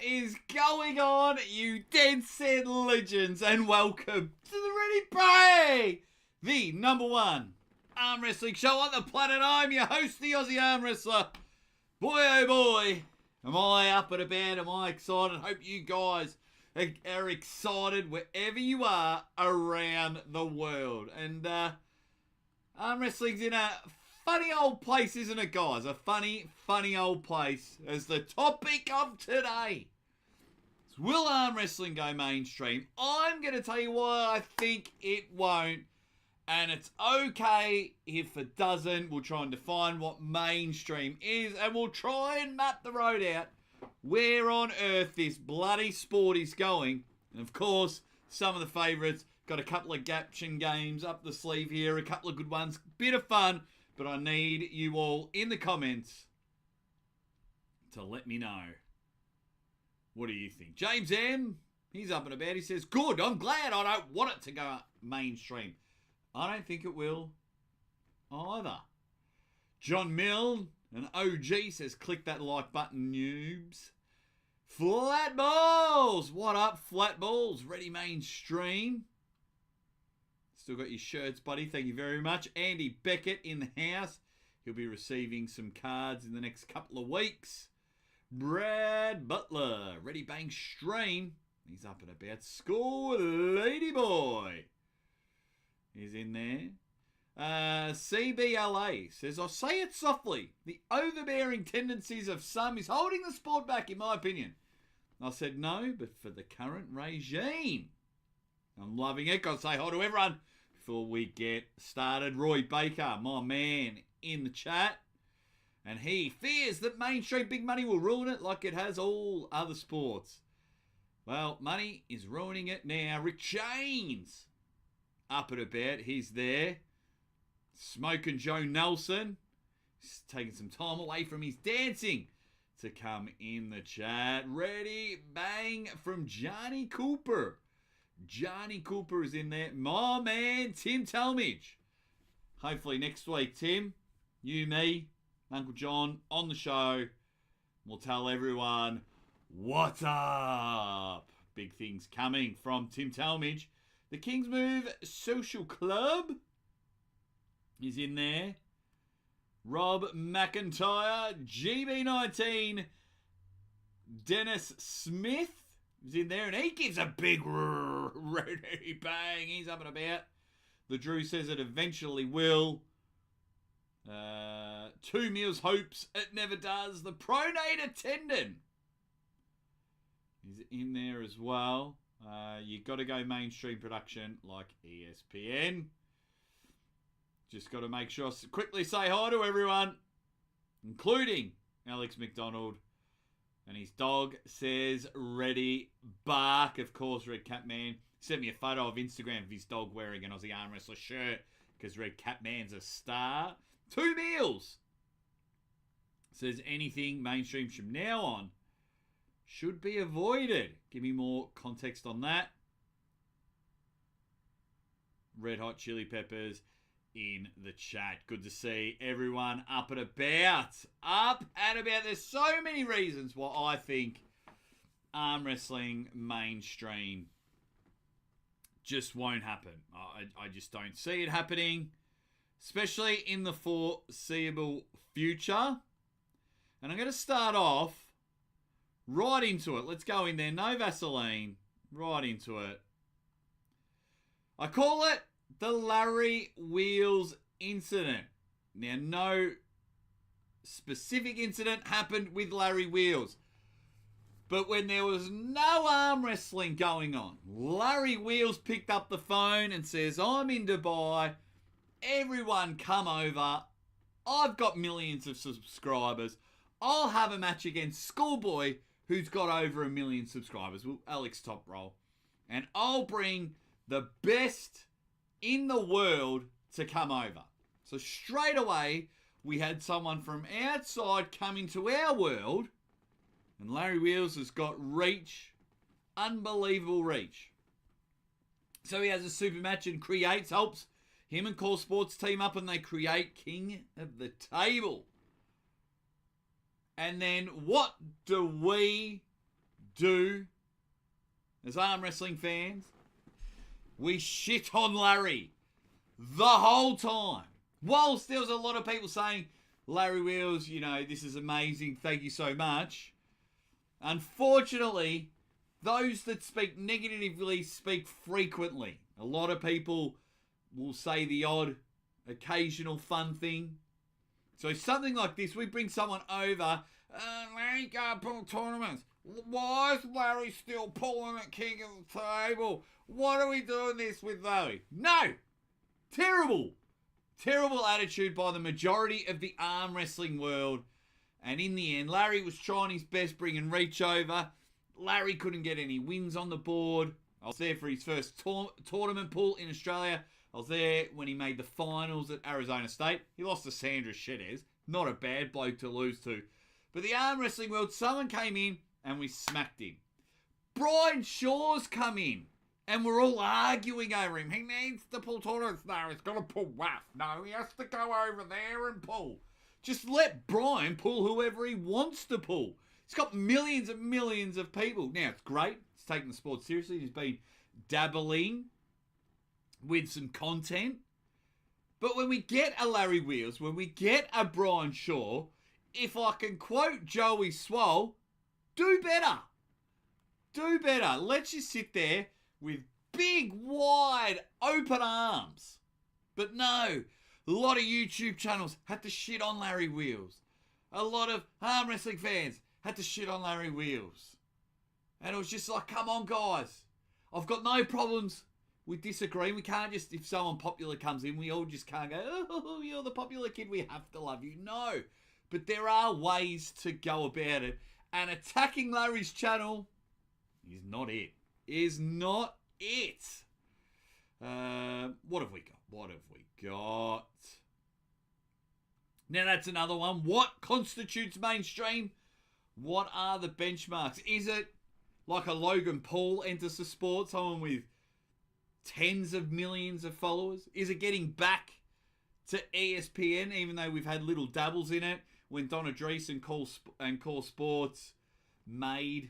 is going on, you dead set legends, and welcome to the Ready Pray, the #1 arm wrestling show on the planet. I'm your host, the Aussie arm wrestler. Boy, oh boy, am I up and about, am I excited? Hope you guys are excited wherever you are around the world. And arm wrestling's in a funny old place, isn't it, guys? A funny old place as the topic of today. Will arm wrestling go mainstream? I'm going to tell you why I think it won't. And it's okay if it doesn't. We'll try and define what mainstream is. And we'll try and map the road out where on earth this bloody sport is going. And of course, some of the favourites. Got a couple of Caption games up the sleeve here. A couple of good ones. Bit of fun. But I need you all in the comments to let me know. What do you think? James M, he's up and about. He says, good, I'm glad I don't want it to go mainstream. I don't think it will either. John Mill, an OG, says, click that like button, noobs. Flat Balls, what up, Flat Balls? Ready mainstream. Still got your shirts, buddy. Thank you very much. Andy Beckett in the house. He'll be receiving some cards in the next couple of weeks. Brad Butler. Ready bang stream. He's up and about. School Lady Boy. He's in there. CBLA says, I say it softly. The overbearing tendencies of some is holding the sport back, in my opinion. I said no, but for the current regime. I'm loving it. Got to say hi to everyone before we get started. Roy Baker, my man, in the chat. And he fears that mainstream big money will ruin it like it has all other sports. Well, money is ruining it now. Rick Chains, up and about. He's there. Smoking Joe Nelson. He's taking some time away from his dancing to come in the chat. Ready, bang from Johnny Cooper. Johnny Cooper is in there. My man, Tim Talmadge. Hopefully next week, Tim, you, me, Uncle John on the show. We'll tell everyone what's up. Big things coming from Tim Talmadge. The King's Move Social Club is in there. Rob McIntyre, GB19, Dennis Smith is in there, and he gives a big ready bang. He's up and about. The Drew says it eventually will. 2 Meals hopes it never does. The Pronator Tendon is in there as well. You got to go mainstream production like ESPN. Just got to make sure, quickly say hi to everyone, including Alex McDonald. And his dog says, ready, bark. Of course, Red Cat Man sent me a photo of Instagram of his dog wearing an Aussie Arm Wrestler shirt because Red Cat Man's a star. 2 Meals says anything mainstream from now on should be avoided. Give me more context on that. Red Hot Chili Peppers in the chat. Good to see everyone up and about. Up and about. There's so many reasons why I think arm wrestling mainstream just won't happen. I just don't see it happening, especially in the foreseeable future. And I'm going to start off right into it. Let's go in there. No Vaseline. Right into it. I call it the Larry Wheels incident. Now, no specific incident happened with Larry Wheels. But when there was no arm wrestling going on, Larry Wheels picked up the phone and says, I'm in Dubai. Everyone come over. I've got millions of subscribers. I'll have a match against Schoolboy, who's got over 1 million subscribers. Well, Alex Top Roll. And I'll bring the best in the world to come over. So straight away, we had someone from outside come into our world, and Larry Wheels has got reach, unbelievable reach. So he has a super match and helps him and Core Sports team up, and they create King of the Table. And then what do we do, as arm wrestling fans, we shit on Larry the whole time. Whilst there was a lot of people saying, Larry Wheels, you know, this is amazing, thank you so much. Unfortunately, those that speak negatively speak frequently. A lot of people will say the odd, occasional fun thing. So something like this, we bring someone over, Larry can't pull tournaments. Why is Larry still pulling at king of the table? What are we doing this with Larry? No! Terrible! Terrible attitude by the majority of the arm wrestling world. And in the end, Larry was trying his best bringing reach over. Larry couldn't get any wins on the board. I was there for his first tournament pull in Australia. I was there when he made the finals at Arizona State. He lost to Sandra Shedez. Not a bad bloke to lose to. But the arm wrestling world, someone came in and we smacked him. Brian Shaw's come in. And we're all arguing over him. He needs to pull tournaments. No, he's got to pull WAF. No, he has to go over there and pull. Just let Brian pull whoever he wants to pull. He's got millions and millions of people. Now, it's great. He's taking the sport seriously. He's been dabbling with some content. But when we get a Larry Wheels, when we get a Brian Shaw, if I can quote Joey Swole, do better. Do better. Let's just sit there with big, wide, open arms. But no, a lot of YouTube channels had to shit on Larry Wheels. A lot of arm wrestling fans had to shit on Larry Wheels. And it was just like, come on, guys. I've got no problems with disagreeing. We can't just, if someone popular comes in, we all just can't go, oh, you're the popular kid, we have to love you. No. But there are ways to go about it. And attacking Larry's channel is not it. Is not it. What have we got? What have we got? Now that's another one. What constitutes mainstream? What are the benchmarks? Is it like a Logan Paul enters the sport, someone with tens of millions of followers? Is it getting back to ESPN, even though we've had little dabbles in it, when Donna Drees and Call Sports made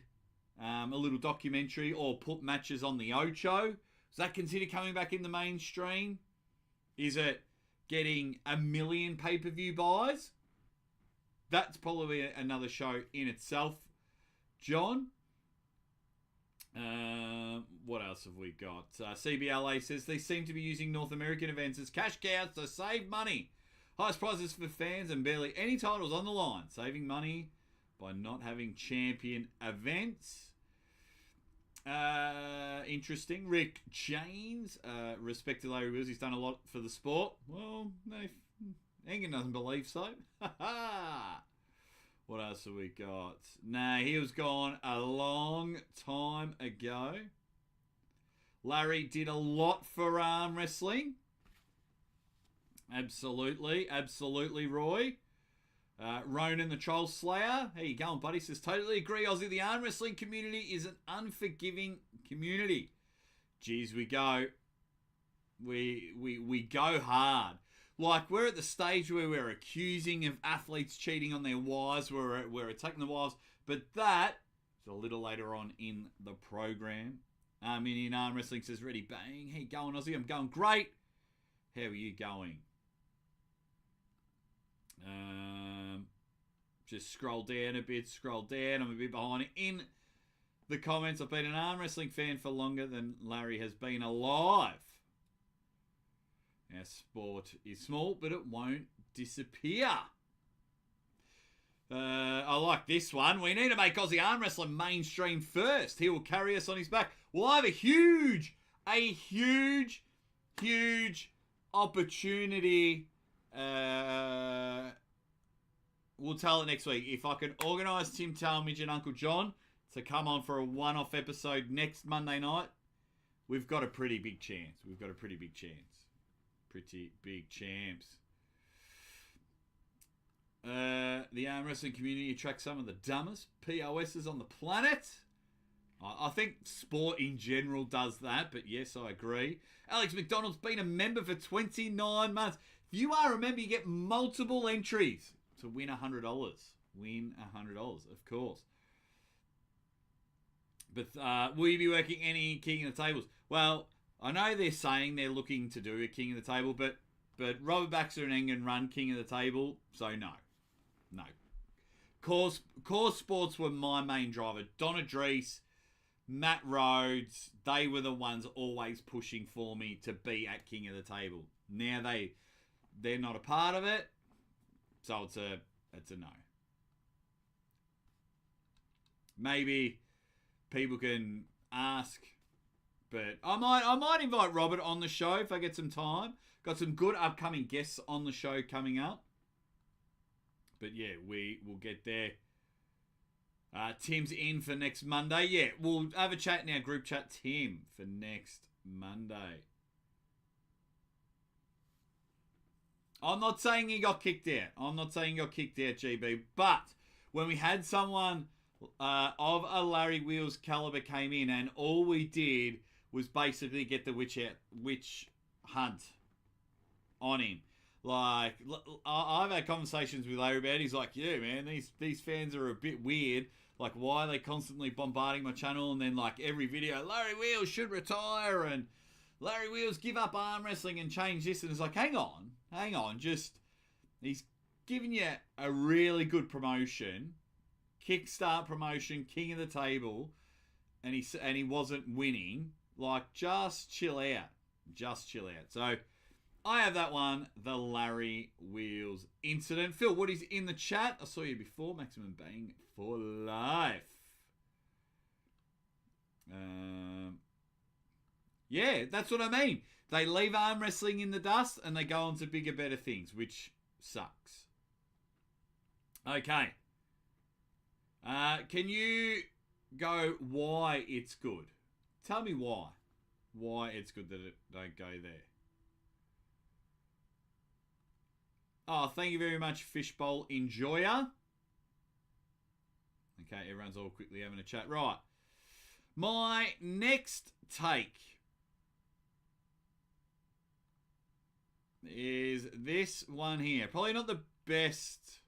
a little documentary or put matches on the Ocho? Is that considered coming back in the mainstream? Is it getting 1 million pay-per-view buys? That's probably another show in itself. John? What else have we got? CBLA says they seem to be using North American events as cash cows to save money. Highest prizes for fans and barely any titles on the line. Saving money by not having champion events. Interesting. Rick James. Respect to Larry Wheels. He's done a lot for the sport. Well, no, Engen doesn't believe so. What else have we got? Nah, he was gone a long time ago. Larry did a lot for arm wrestling. Absolutely. Absolutely, Roy. Ronan the Troll Slayer. How you going, buddy? Says, totally agree, Aussie. The arm wrestling community is an unforgiving community. Jeez, we go. We go hard. Like, we're at the stage where we're accusing of athletes cheating on their wives. We're attacking the wives. But that is a little later on in the program. Indian Arm Wrestling says, ready, bang. How you going, Aussie? I'm going great. How are you going? Just scroll down a bit, scroll down. I'm a bit behind in the comments. I've been an arm wrestling fan for longer than Larry has been alive. Our sport is small, but it won't disappear. I like this one. We need to make Aussie arm wrestling mainstream first. He will carry us on his back. We'll have a huge opportunity. We'll tell it next week. If I can organise Tim Talmadge and Uncle John to come on for a one-off episode next Monday night, we've got a pretty big chance. Pretty big champs. The arm wrestling community attracts some of the dumbest POSs on the planet. I think sport in general does that, but yes, I agree. Alex McDonald's been a member for 29 months. If you are a member, you get multiple entries to win $100. Win $100, of course. But will you be working any King of the Tables? Well, I know they're saying they're looking to do a King of the Table, but Robert Baxter and Engen run King of the Table, so no. Core Sports were my main driver. Donna Drees, Matt Rhodes, they were the ones always pushing for me to be at King of the Table. Now they're not a part of it, so it's a no. Maybe people can ask, but I might invite Robert on the show if I get some time. Got some good upcoming guests on the show coming up. But yeah, we will get there. Tim's in for next Monday. Yeah, we'll have a chat in our group chat, Tim, for next Monday. I'm not saying he got kicked out. GB. But when we had someone of a Larry Wheels caliber came in and all we did was basically get the witch hunt on him. Like, I've had conversations with Larry about it. He's like, yeah, man, these fans are a bit weird. Like, why are they constantly bombarding my channel? And then, like, every video, Larry Wheels should retire and Larry Wheels give up arm wrestling and change this. And it's like, hang on. Just, he's giving you a really good promotion, kickstart promotion, King of the Table, and he wasn't winning. Like, just chill out. So, I have that one, the Larry Wheels incident. Phil Woody's in the chat. I saw you before. Maximum Bang for life. Yeah, that's what I mean. They leave arm wrestling in the dust and they go on to bigger, better things, which sucks. Okay. Can you go why it's good? Tell me why. Why it's good that it don't go there. Oh, thank you very much, Fishbowl Enjoyer. Okay, everyone's all quickly having a chat. Right. My next take is this one here. Probably not the best.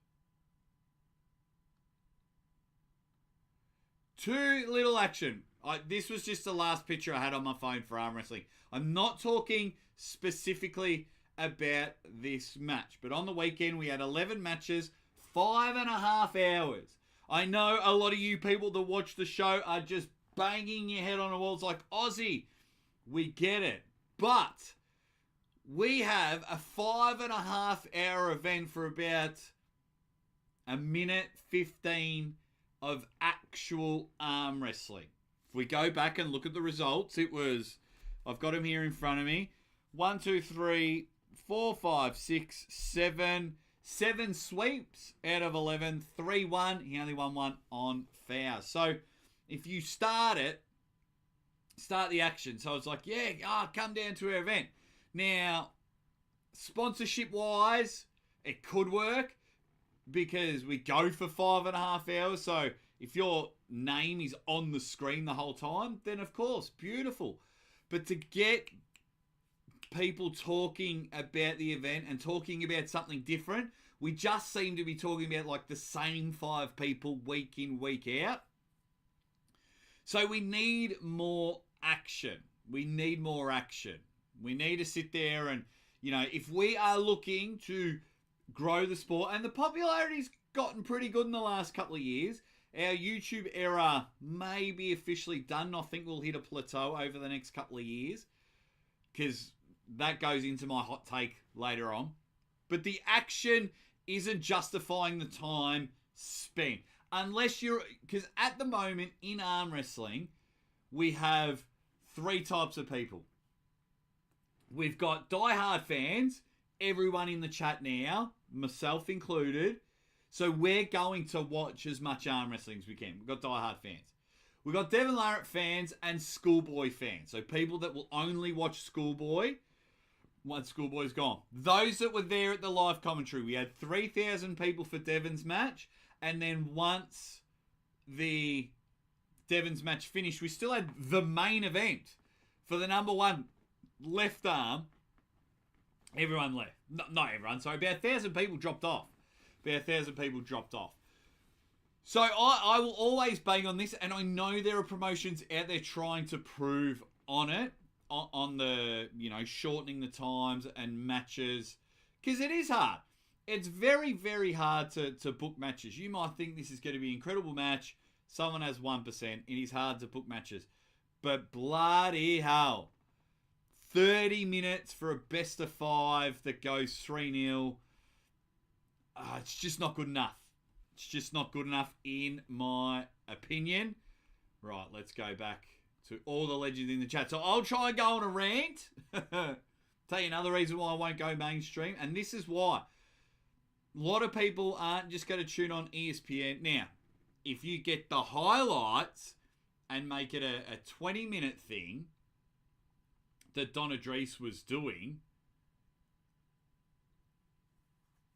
Too little action. This was just the last picture I had on my phone for arm wrestling. I'm not talking specifically about this match, but on the weekend we had 11 matches, 5.5 hours. I know a lot of you people that watch the show are just banging your head on the walls like, Aussie, we get it, but we have a 5.5 hour event for about a minute 15 of actual arm wrestling. If we go back and look at the results, it was, I've got them here in front of me, 1, 2, 3, 4, 5, 6, 7. 7 sweeps out of 11. 3-1. He only won one on fouls. So if you start the action. So it's like, yeah, come down to our event. Now, sponsorship-wise, it could work because we go for 5.5 hours. So if your name is on the screen the whole time, then of course, beautiful. But to get people talking about the event and talking about something different, we just seem to be talking about like the same 5 people week in, week out. So we need more action. We need to sit there and, you know, if we are looking to grow the sport, and the popularity's gotten pretty good in the last couple of years, our YouTube era may be officially done. I think we'll hit a plateau over the next couple of years because that goes into my hot take later on. But the action isn't justifying the time spent. Unless because at the moment in arm wrestling, we have 3 types of people. We've got diehard fans, everyone in the chat now, myself included. So we're going to watch as much arm wrestling as we can. We've got diehard fans. We've got Devon Larratt fans and Schoolboy fans. So people that will only watch Schoolboy once Schoolboy's gone. Those that were there at the live commentary, we had 3,000 people for Devon's match. And then once the Devon's match finished, we still had the main event for the number 1 left arm. Everyone left. Not everyone, sorry. About 1,000 people dropped off. So I will always bang on this, and I know there are promotions out there trying to prove on it, on the, shortening the times and matches, because it is hard. It's very, very hard to book matches. You might think this is going to be an incredible match. Someone has 1%. It is hard to book matches. But bloody hell. 30 minutes for a best of 5 that goes 3-0. It's just not good enough. It's just not good enough in my opinion. Right, let's go back to all the legends in the chat. So I'll try and go on a rant. Tell you another reason why I won't go mainstream. And this is why. A lot of people aren't just going to tune on ESPN. Now, if you get the highlights and make it a 20-minute thing that Donna Drees was doing,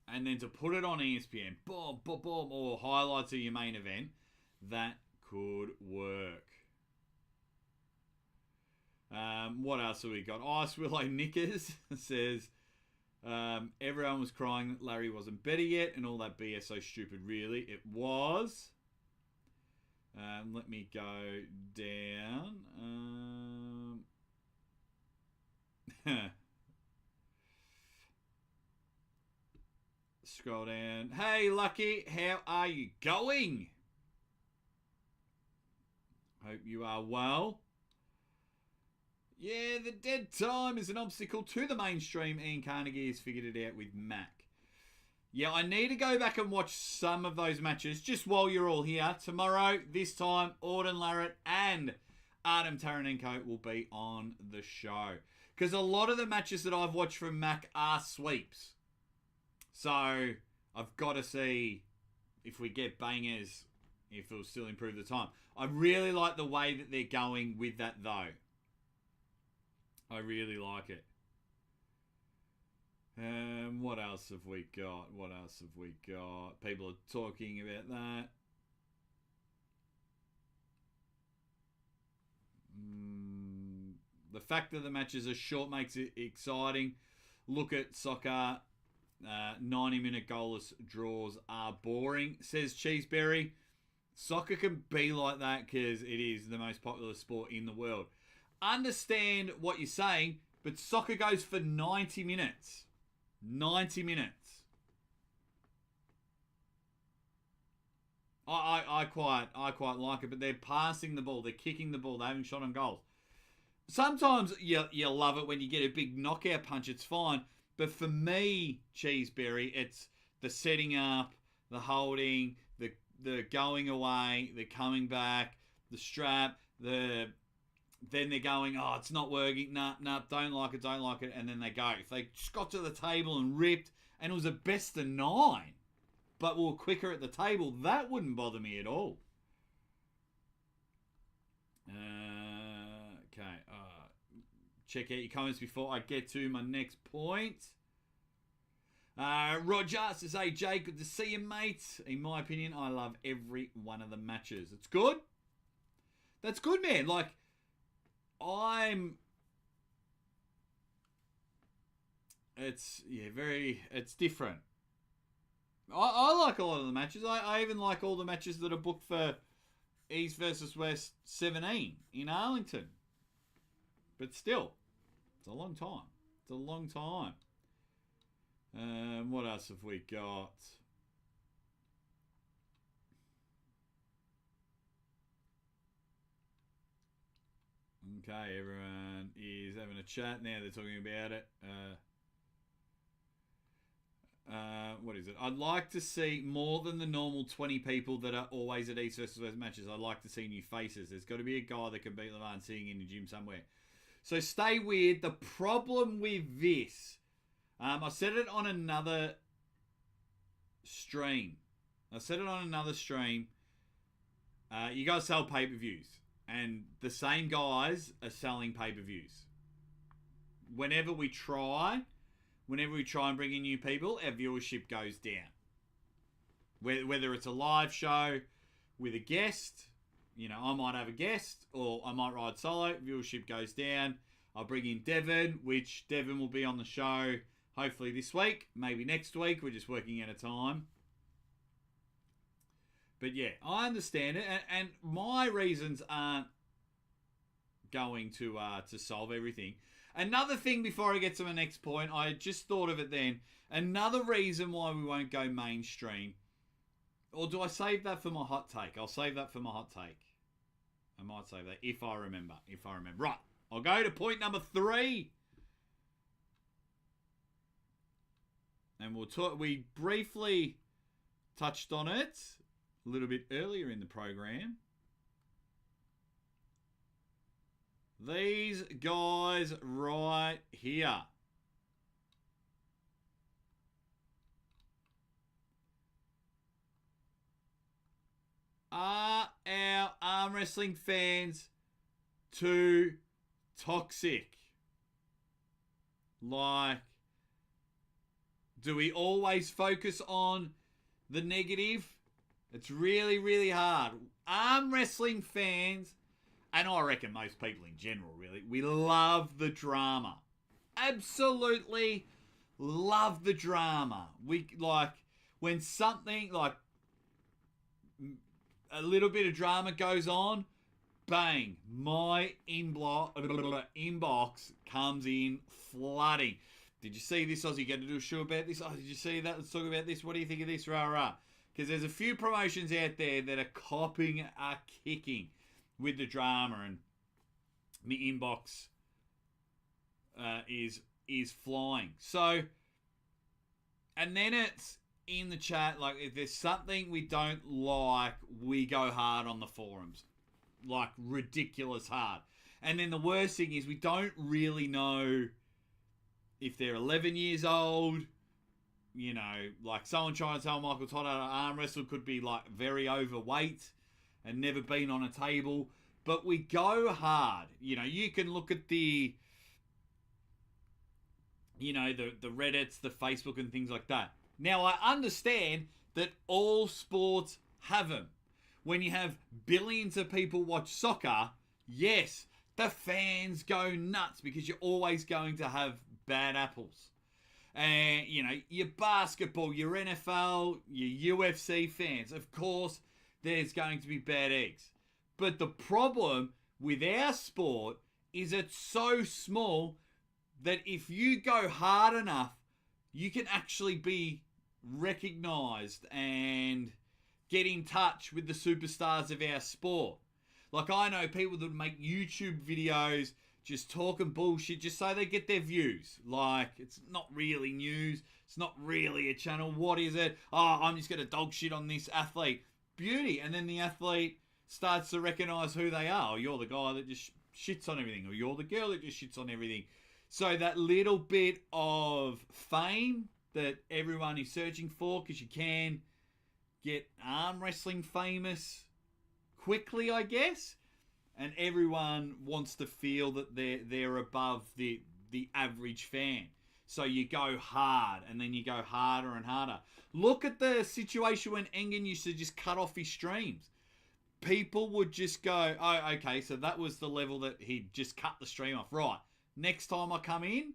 and then to put it on ESPN, boom, boom, boom, or highlights of your main event, that could work. What else have we got? Ice Willow Knickers says, everyone was crying that Larry wasn't better yet, and all that BS so stupid, really. It was. Let me go down. Scroll down. Hey, Lucky, how are you going? Hope you are well. Yeah, the dead time is an obstacle to the mainstream. Ian Carnegie has figured it out with Mac. Yeah, I need to go back and watch some of those matches just while you're all here. Tomorrow, this time, Auden Larratt and Artem Taranenko will be on the show. Because a lot of the matches that I've watched from Mac are sweeps. So, I've got to see if we get bangers, if it'll still improve the time. I really like the way that they're going with that, though. I really like it. What else have we got? What else have we got? People are talking about that. The fact that the matches are short makes it exciting. Look at soccer. 90-minute goalless draws are boring, says Cheeseberry. Soccer can be like that because it is the most popular sport in the world. Understand what you're saying, but soccer goes for 90 minutes. 90 minutes. I quite like it, but they're passing the ball, they're kicking the ball, they haven't shot on goals. Sometimes you love it when you get a big knockout punch, it's fine. But for me, Cheeseberry, it's the setting up, the holding, the going away, the coming back, the strap, then they're going, oh, it's not working, nah, don't like it, and then they go. If they just got to the table and ripped, and it was a best of 9, but were quicker at the table, that wouldn't bother me at all. Okay, check out your comments before I get to my next point. Roger says, hey, Jay, good to see you, mate. In my opinion, I love every one of the matches. It's good. That's good, man. Like, it's different. I like a lot of the matches. I even like all the matches that are booked for East versus West 17 in Arlington. But still, it's a long time. It's a long time. What else have we got? Okay, everyone is having a chat now. They're talking about it. What is it? I'd like to see more than the normal 20 people that are always at East versus West matches. I'd like to see new faces. There's got to be a guy that can beat Levant sitting in the gym somewhere. So stay weird. The problem with this, I said it on another stream. You guys sell pay-per-views. And the same guys are selling pay-per-views. Whenever we try and bring in new people, our viewership goes down. Whether it's a live show with a guest, I might have a guest, or I might ride solo, viewership goes down. I'll bring in Devon, which Devon will be on the show hopefully this week, maybe next week. We're just working out a time. But yeah, I understand it, and my reasons aren't going to solve everything. Another thing before I get to my next point, I just thought of it then. Another reason why we won't go mainstream, or do I save that for my hot take? I'll save that for my hot take. I might save that if I remember. Right, I'll go to point number 3. And we'll talk. We briefly touched on it a little bit earlier in the program. These guys right here. Are our arm wrestling fans too toxic? Like, do we always focus on the negative? It's really, really hard. Arm wrestling fans, and I reckon most people in general, really, we love the drama. Absolutely love the drama. We like when something like a little bit of drama goes on, bang, my inbox comes in flooding. Did you see this, Aussie? You got to do a show about this? Oh, did you see that? Let's talk about this. What do you think of this? Rah, rah. Because there's a few promotions out there that are copping a kicking with the drama, and the inbox is flying. So, and then it's in the chat, like, if there's something we don't like, we go hard on the forums. Like, ridiculous hard. And then the worst thing is we don't really know if they're 11 years old. You know, like someone trying to tell Michael Todd how to arm wrestle could be like very overweight and never been on a table. But we go hard. You know, you can look at the Reddits, the Facebook and things like that. Now, I understand that all sports have them. When you have billions of people watch soccer, yes, the fans go nuts because you're always going to have bad apples. And, you know, your basketball, your NFL, your UFC fans, of course, there's going to be bad eggs. But the problem with our sport is it's so small that if you go hard enough, you can actually be recognized and get in touch with the superstars of our sport. Like, I know people that make YouTube videos just talking bullshit just so they get their views. Like, it's not really news. It's not really a channel. What is it? Oh, I'm just going to dog shit on this athlete. Beauty. And then the athlete starts to recognize who they are. Or you're the guy that just shits on everything. Or you're the girl that just shits on everything. So that little bit of fame that everyone is searching for, because you can get arm wrestling famous quickly, I guess. And everyone wants to feel that they're above the average fan. So you go hard, and then you go harder and harder. Look at the situation when Engen used to just cut off his streams. People would just go, oh, okay, so that was the level that he'd just cut the stream off. Right, next time I come in,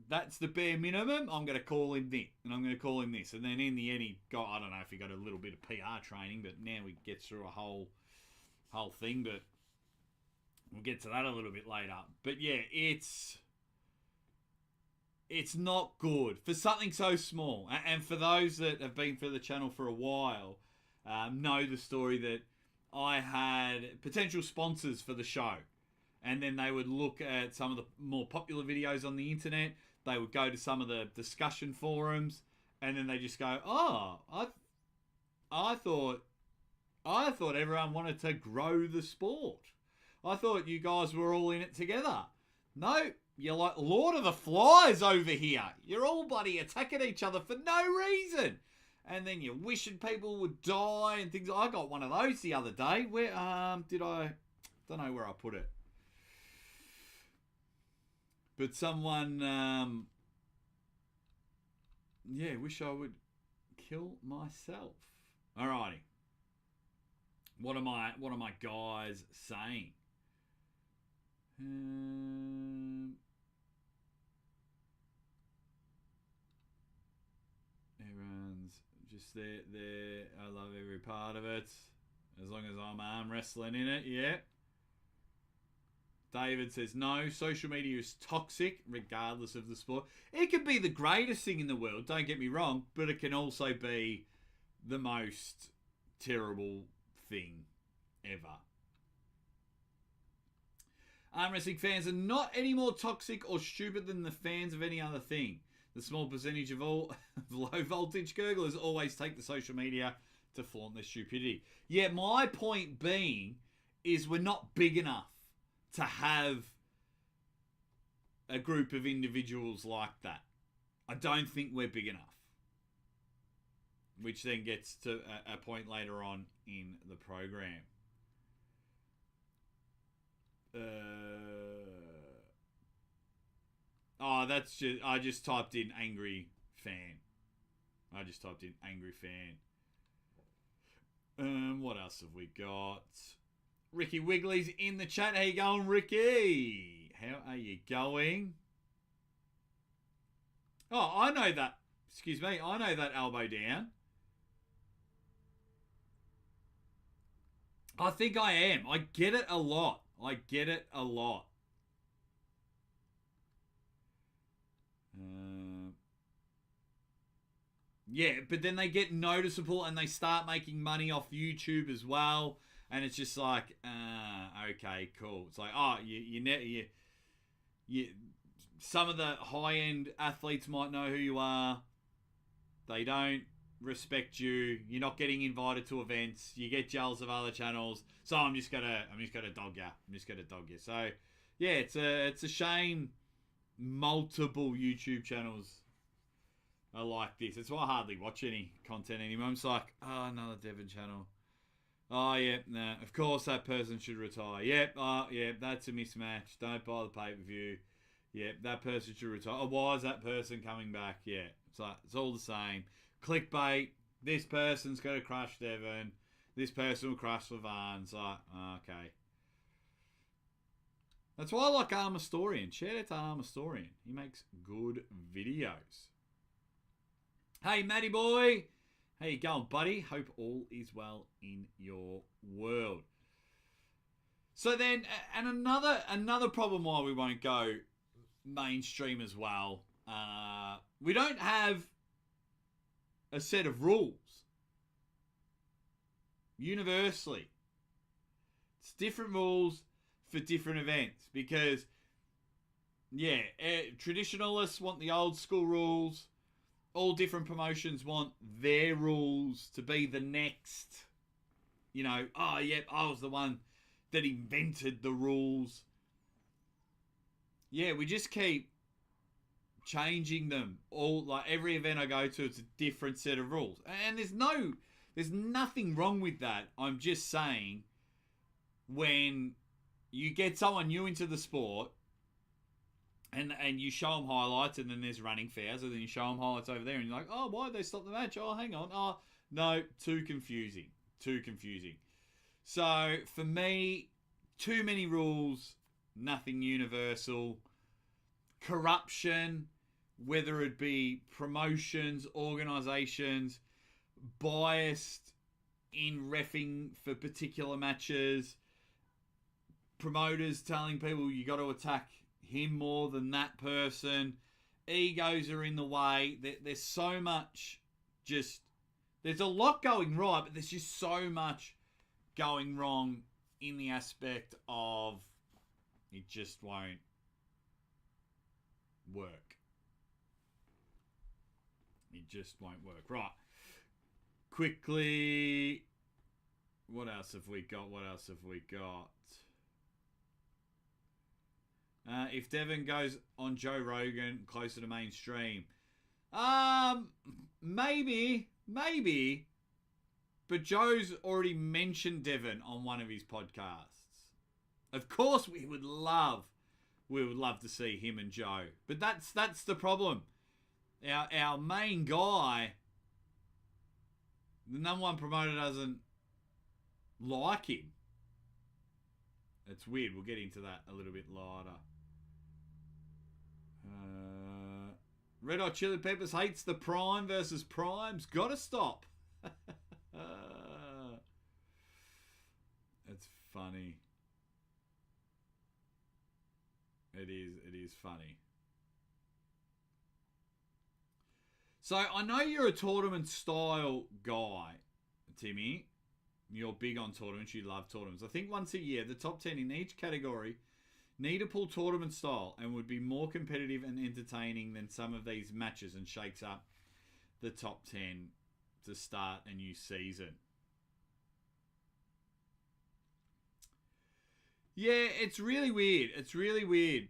that's the bare minimum. I'm going to call him this, and I'm going to call him this. And then in the end, I don't know if he got a little bit of PR training, but now he gets through a whole thing, but we'll get to that a little bit later. But yeah, it's not good for something so small. And for those that have been for the channel for a while, know the story that I had potential sponsors for the show. And then they would look at some of the more popular videos on the internet. They would go to some of the discussion forums, and then they just go, oh, I thought everyone wanted to grow the sport. I thought you guys were all in it together. No, you're like Lord of the Flies over here. You're all bloody attacking each other for no reason. And then you're wishing people would die and things. I got one of those the other day. Where did I? Don't know where I put it. But someone, wish I would kill myself. Alrighty. What am I guys saying? Everyone's just I love every part of it. As long as I'm arm wrestling in it, yeah. David says, no, social media is toxic regardless of the sport. It can be the greatest thing in the world, don't get me wrong, but it can also be the most terrible thing ever. Arm wrestling fans are not any more toxic or stupid than the fans of any other thing. The small percentage of all low voltage gurglers always take the social media to flaunt their stupidity. Yeah, my point being is we're not big enough to have a group of individuals like that. I don't think we're big enough. Which then gets to a point later on in the program. That's just... I just typed in angry fan. What else have we got? Ricky Wiggly's in the chat. How you going, Ricky? How are you going? Oh, I know that. Excuse me. I know that elbow down. I think I am. I get it a lot. Yeah, but then they get noticeable and they start making money off YouTube as well. And it's just like, okay, cool. It's like, oh, you some of the high-end athletes might know who you are. They don't respect you. You're not getting invited to events. You get jealous of other channels. So I'm just gonna dog you. So yeah, it's a shame. Multiple YouTube channels are like this. It's why I hardly watch any content anymore. I'm just like, oh, another Devon channel. Oh, yeah, nah. Of course that person should retire. Yep, that's a mismatch. Don't buy the pay-per-view. Yep, that person should retire. Oh, why is that person coming back? Yeah, it's all the same. Clickbait. This person's going to crush Devon. This person will crush Levan. It's like, okay. That's why I like Armwrestling. Shout out to Armwrestling. He makes good videos. Hey, Matty boy. How you going, buddy? Hope all is well in your world. So then, and another problem why we won't go mainstream as well, we don't have a set of rules. Universally. It's different rules for different events because, yeah, traditionalists want the old school rules. All different promotions want their rules to be the next, oh, yep, I was the one that invented the rules. Yeah, we just keep changing them. All, like, every event I go to, it's a different set of rules. And there's nothing wrong with that. I'm just saying, when you get someone new into the sport, and you show them highlights, and then there's running fouls, and then you show them highlights over there, and you're like, oh, why did they stop the match? Oh, hang on. Oh, no, too confusing. So, for me, too many rules, nothing universal. Corruption, whether it be promotions, organisations, biased in reffing for particular matches, promoters telling people you got to attack him more than that person, egos are in the way. There's so much, there's a lot going right, but there's just so much going wrong in the aspect of it just won't work. Right. Quickly, what else have we got? If Devon goes on Joe Rogan closer to mainstream, maybe, but Joe's already mentioned Devon on one of his podcasts. Of course, we would love to see him and Joe, but that's the problem. Our main guy, the number one promoter, doesn't like him. It's weird. We'll get into that a little bit later. Red Hot Chili Peppers hates the Prime versus Primes. Gotta stop. funny. It is funny. So I know you're a tournament style guy, Timmy. You're big on tournaments. You love tournaments. I think once a year, the top 10 in each category need to pull tournament style and would be more competitive and entertaining than some of these matches and shakes up the top 10 to start a new season. Yeah, it's really weird. It's really weird.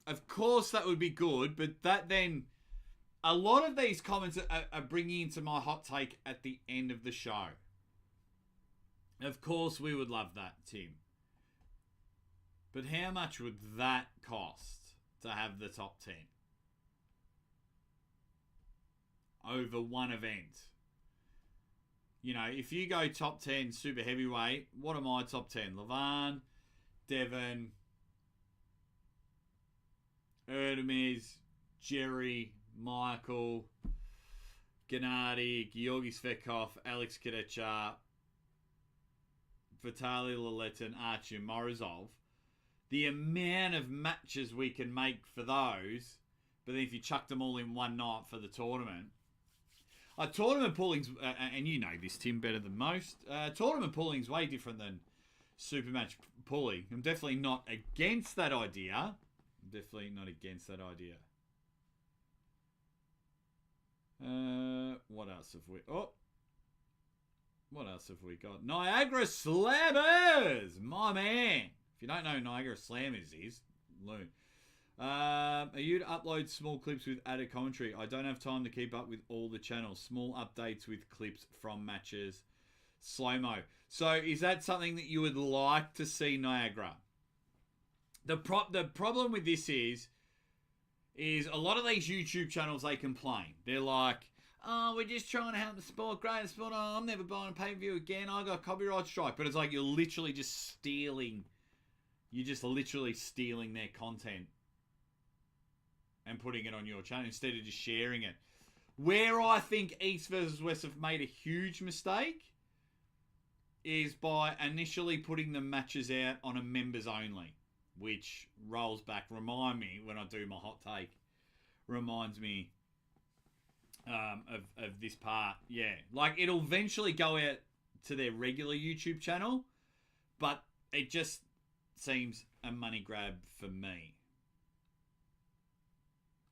Of course, that would be good, but that then... A lot of these comments are bringing into my hot take at the end of the show. Of course, we would love that, Tim. But how much would that cost to have the top 10? Over one event. You know, if you go top 10 super heavyweight, what are my top 10? Levan, Devon, Erdemiz, Jerry, Michael, Gennady, Georgi Svetkov, Alex Kadecha, Vitaly Laletin, Archie Morozov. The amount of matches we can make for those, but then if you chuck them all in one night for the tournament. Tournament pulling's, and you know this, Tim, better than most. Tournament pulling's way different than super match pulling. I'm definitely not against that idea. What else have we... Oh! What else have we got? Niagara Slammers! My man! If you don't know Niagara Slammers is, learn. Are you to upload small clips with added commentary? I don't have time to keep up with all the channels. Small updates with clips from matches. Slow-mo. So is that something that you would like to see, Niagara? The problem with this is a lot of these YouTube channels, they complain. They're like, oh, we're just trying to help the sport, grow the sport. Oh, I'm never buying a pay-per-view again. I got a copyright strike. But it's like you're literally just stealing. You're just literally stealing their content and putting it on your channel instead of just sharing it. Where I think East versus West have made a huge mistake is by initially putting the matches out on a members only, which rolls back. Remind me when I do my hot take. Reminds me of this part. Yeah, like it'll eventually go out to their regular YouTube channel, but it just seems a money grab for me.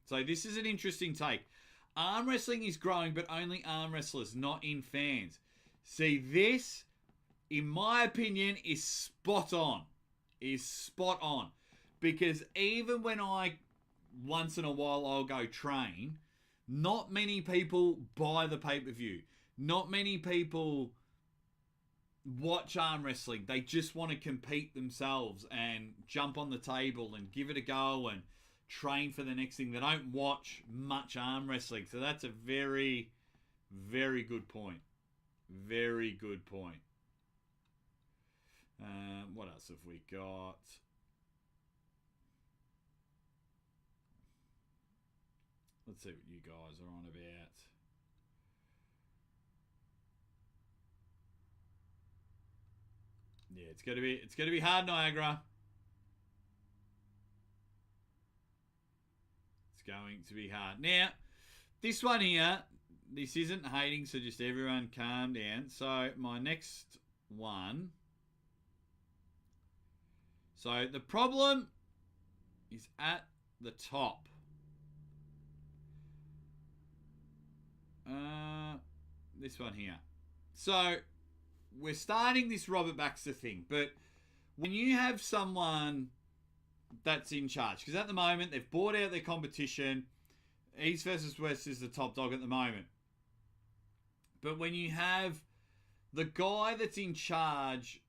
So this is an interesting take. Arm wrestling is growing, but only arm wrestlers, not in fans. See, this, in my opinion, is spot on. Because even when I, once in a while, I'll go train, not many people buy the pay-per-view. Not many people watch arm wrestling. They just want to compete themselves and jump on the table and give it a go and train for the next thing. They don't watch much arm wrestling. So that's a very, very good point. Very good point. What else have we got? Let's see what you guys are on about. Yeah, it's gonna be hard, Niagara. It's going to be hard. Now, this one here, this isn't hating, so just everyone calm down. So my next one. So the problem is at the top. This one here. So we're starting this Robert Baxter thing, but when you have someone that's in charge, because at the moment they've bought out their competition, East versus West is the top dog at the moment. But when you have the guy that's in charge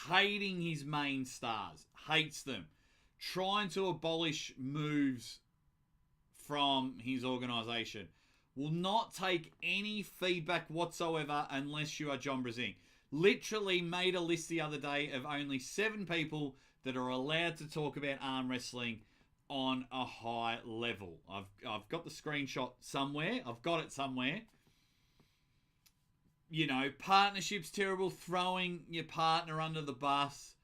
hating his main stars, hates them, trying to abolish moves from his organisation, will not take any feedback whatsoever unless you are John Brezing. Literally made a list the other day of only 7 people that are allowed to talk about arm wrestling on a high level. I've got the screenshot somewhere. I've got it somewhere. Partnership's terrible. Throwing your partner under the bus.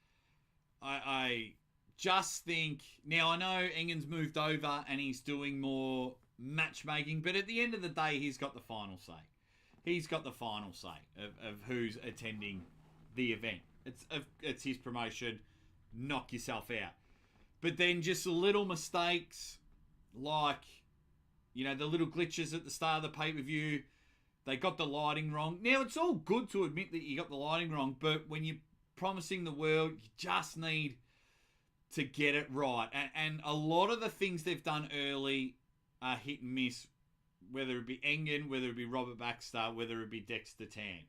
I just think... Now, I know Engen's moved over and he's doing more matchmaking, but at the end of the day, he's got the final say. He's got the final say of who's attending the event. It's his promotion. Knock yourself out. But then just little mistakes like, the little glitches at the start of the pay-per-view. They got the lighting wrong. Now, it's all good to admit that you got the lighting wrong, but when you're promising the world, you just need to get it right. And a lot of the things they've done early are hit and miss, whether it be Engen, whether it be Robert Baxter, whether it be Dexter Tan.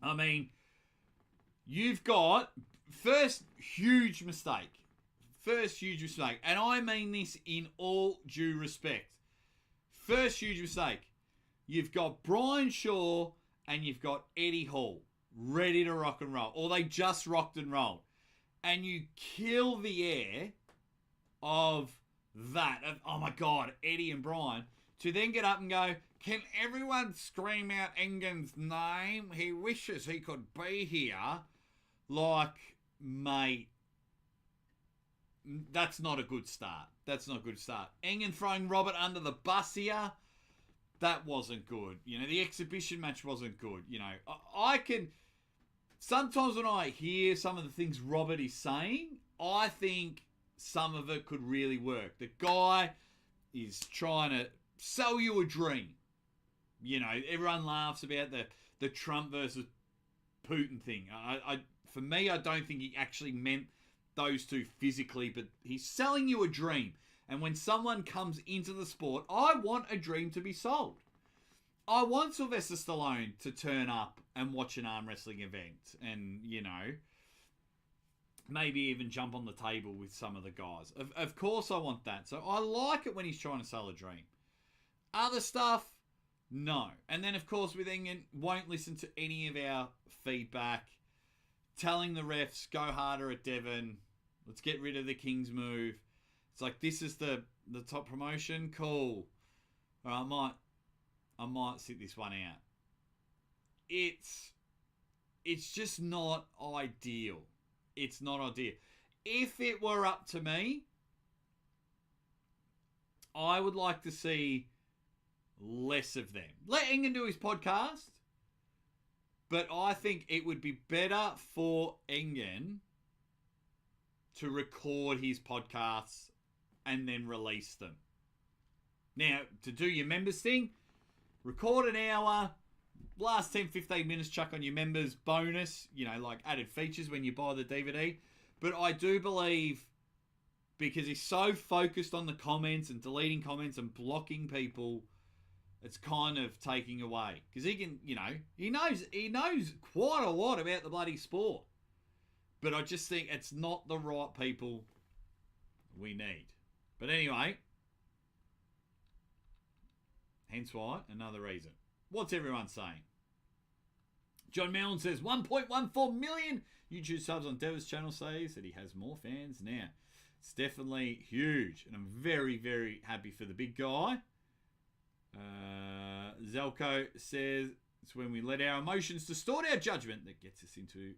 I mean, you've got first huge mistake. And I mean this in all due respect. First huge mistake. You've got Brian Shaw and you've got Eddie Hall ready to rock and roll. Or they just rocked and rolled. And you kill the air of that. Of, oh my God, Eddie and Brian. To then get up and go, can everyone scream out Engen's name? He wishes he could be here. Like, mate, that's not a good start. Engen throwing Robert under the bus here. That wasn't good. The exhibition match wasn't good. I can... Sometimes when I hear some of the things Robert is saying, I think some of it could really work. The guy is trying to sell you a dream. Everyone laughs about the Trump versus Putin thing. For me, I don't think he actually meant those two physically, but he's selling you a dream. And when someone comes into the sport, I want a dream to be sold. I want Sylvester Stallone to turn up and watch an arm wrestling event and, maybe even jump on the table with some of the guys. Of course I want that. So I like it when he's trying to sell a dream. Other stuff, no. And then, of course, with Engen, won't listen to any of our feedback. Telling the refs, go harder at Devon. Let's get rid of the King's move. It's like, this is the top promotion? Cool. All right, I might sit this one out. It's just not ideal. It's not ideal. If it were up to me, I would like to see less of them. Let Engen do his podcast, but I think it would be better for Engen to record his podcasts and then release them. Now, to do your members thing, record an hour, last 10, 15 minutes, chuck on your members bonus, like added features when you buy the DVD. But I do believe, because he's so focused on the comments and deleting comments and blocking people, it's kind of taking away. Because he can, he knows quite a lot about the bloody sport. But I just think it's not the right people we need. But anyway, hence why, another reason. What's everyone saying? John Mellon says 1.14 million YouTube subs on Deva's channel, says that he has more fans now. It's definitely huge, and I'm very, very happy for the big guy. Zelko says it's when we let our emotions distort our judgment that gets us into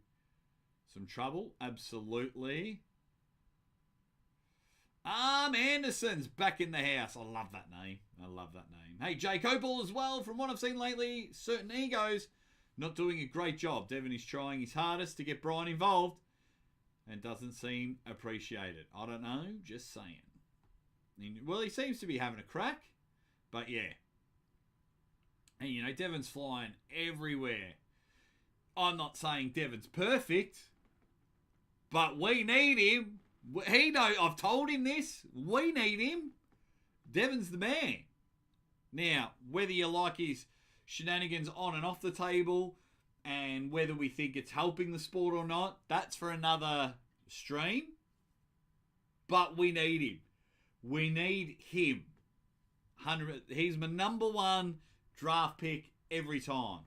some trouble. Absolutely. Anderson's back in the house. I love that name. Hey, Jake Opal as well. From what I've seen lately, certain egos not doing a great job. Devon is trying his hardest to get Brian involved and doesn't seem appreciated. I don't know. Just saying. Well, he seems to be having a crack. But yeah. And, Devon's flying everywhere. I'm not saying Devon's perfect. But we need him. I've told him this. We need him. Devon's the man. Now, whether you like his shenanigans on and off the table and whether we think it's helping the sport or not, that's for another stream. But we need him. We need him. 100. He's my number one draft pick every time.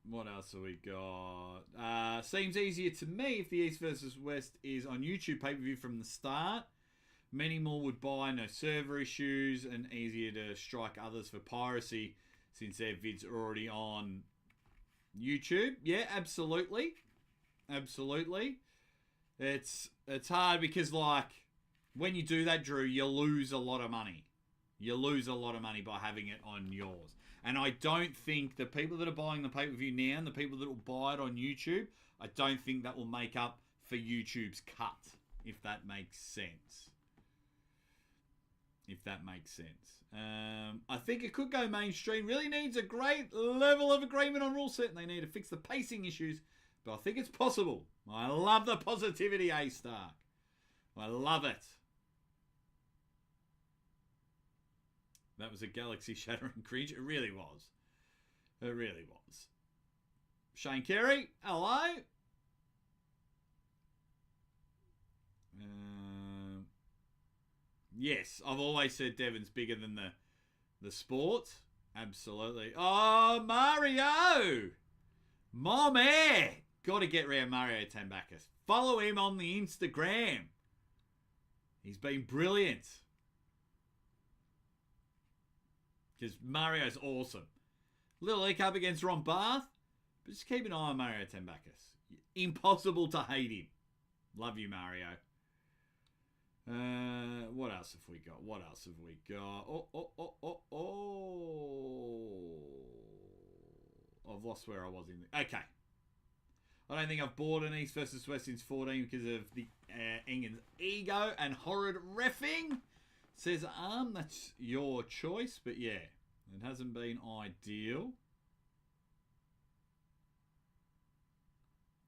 What else have we got? Seems easier to me if the East versus West is on YouTube pay-per-view from the start. Many more would buy, no server issues, and easier to strike others for piracy since their vids are already on YouTube. Yeah, absolutely. Absolutely. It's hard because, like, when you do that, Drew, you lose a lot of money. You lose a lot of money by having it on yours. And I don't think the people that are buying the pay-per-view now and the people that will buy it on YouTube, I don't think that will make up for YouTube's cut, if that makes sense. If that makes sense. I think it could go mainstream. Really needs a great level of agreement on rule set, and they need to fix the pacing issues. But I think it's possible. I love the positivity, A-Stark. I love it. That was a galaxy-shattering cringe. It really was. It really was. Shane Carey, hello. Yes, I've always said Devon's bigger than the sport. Absolutely. Oh, Mario! Mom air! Got to get round Mario Tambakis. Follow him on the Instagram. He's been brilliant. Because Mario's awesome. Little leak up against Ron Barth. But just keep an eye on Mario Tambakis. Impossible to hate him. Love you, Mario. What else have we got? What else have we got? I've lost where I was in the... Okay. I don't think I've bought an East versus West since 14 because of the Engen's ego and horrid reffing. Says that's your choice, but yeah, it hasn't been ideal.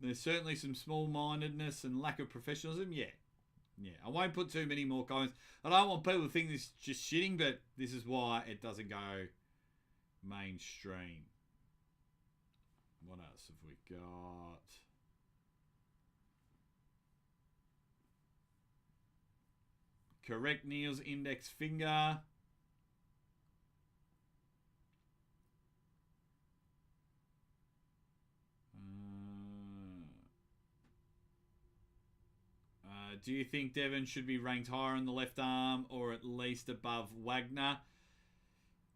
There's certainly some small-mindedness and lack of professionalism. Yeah. I won't put too many more comments. I don't want people to think this is just shitting, but this is why it doesn't go mainstream. What else have we got? Correct Neil's index finger. Do you think Devon should be ranked higher on the left arm or at least above Wagner?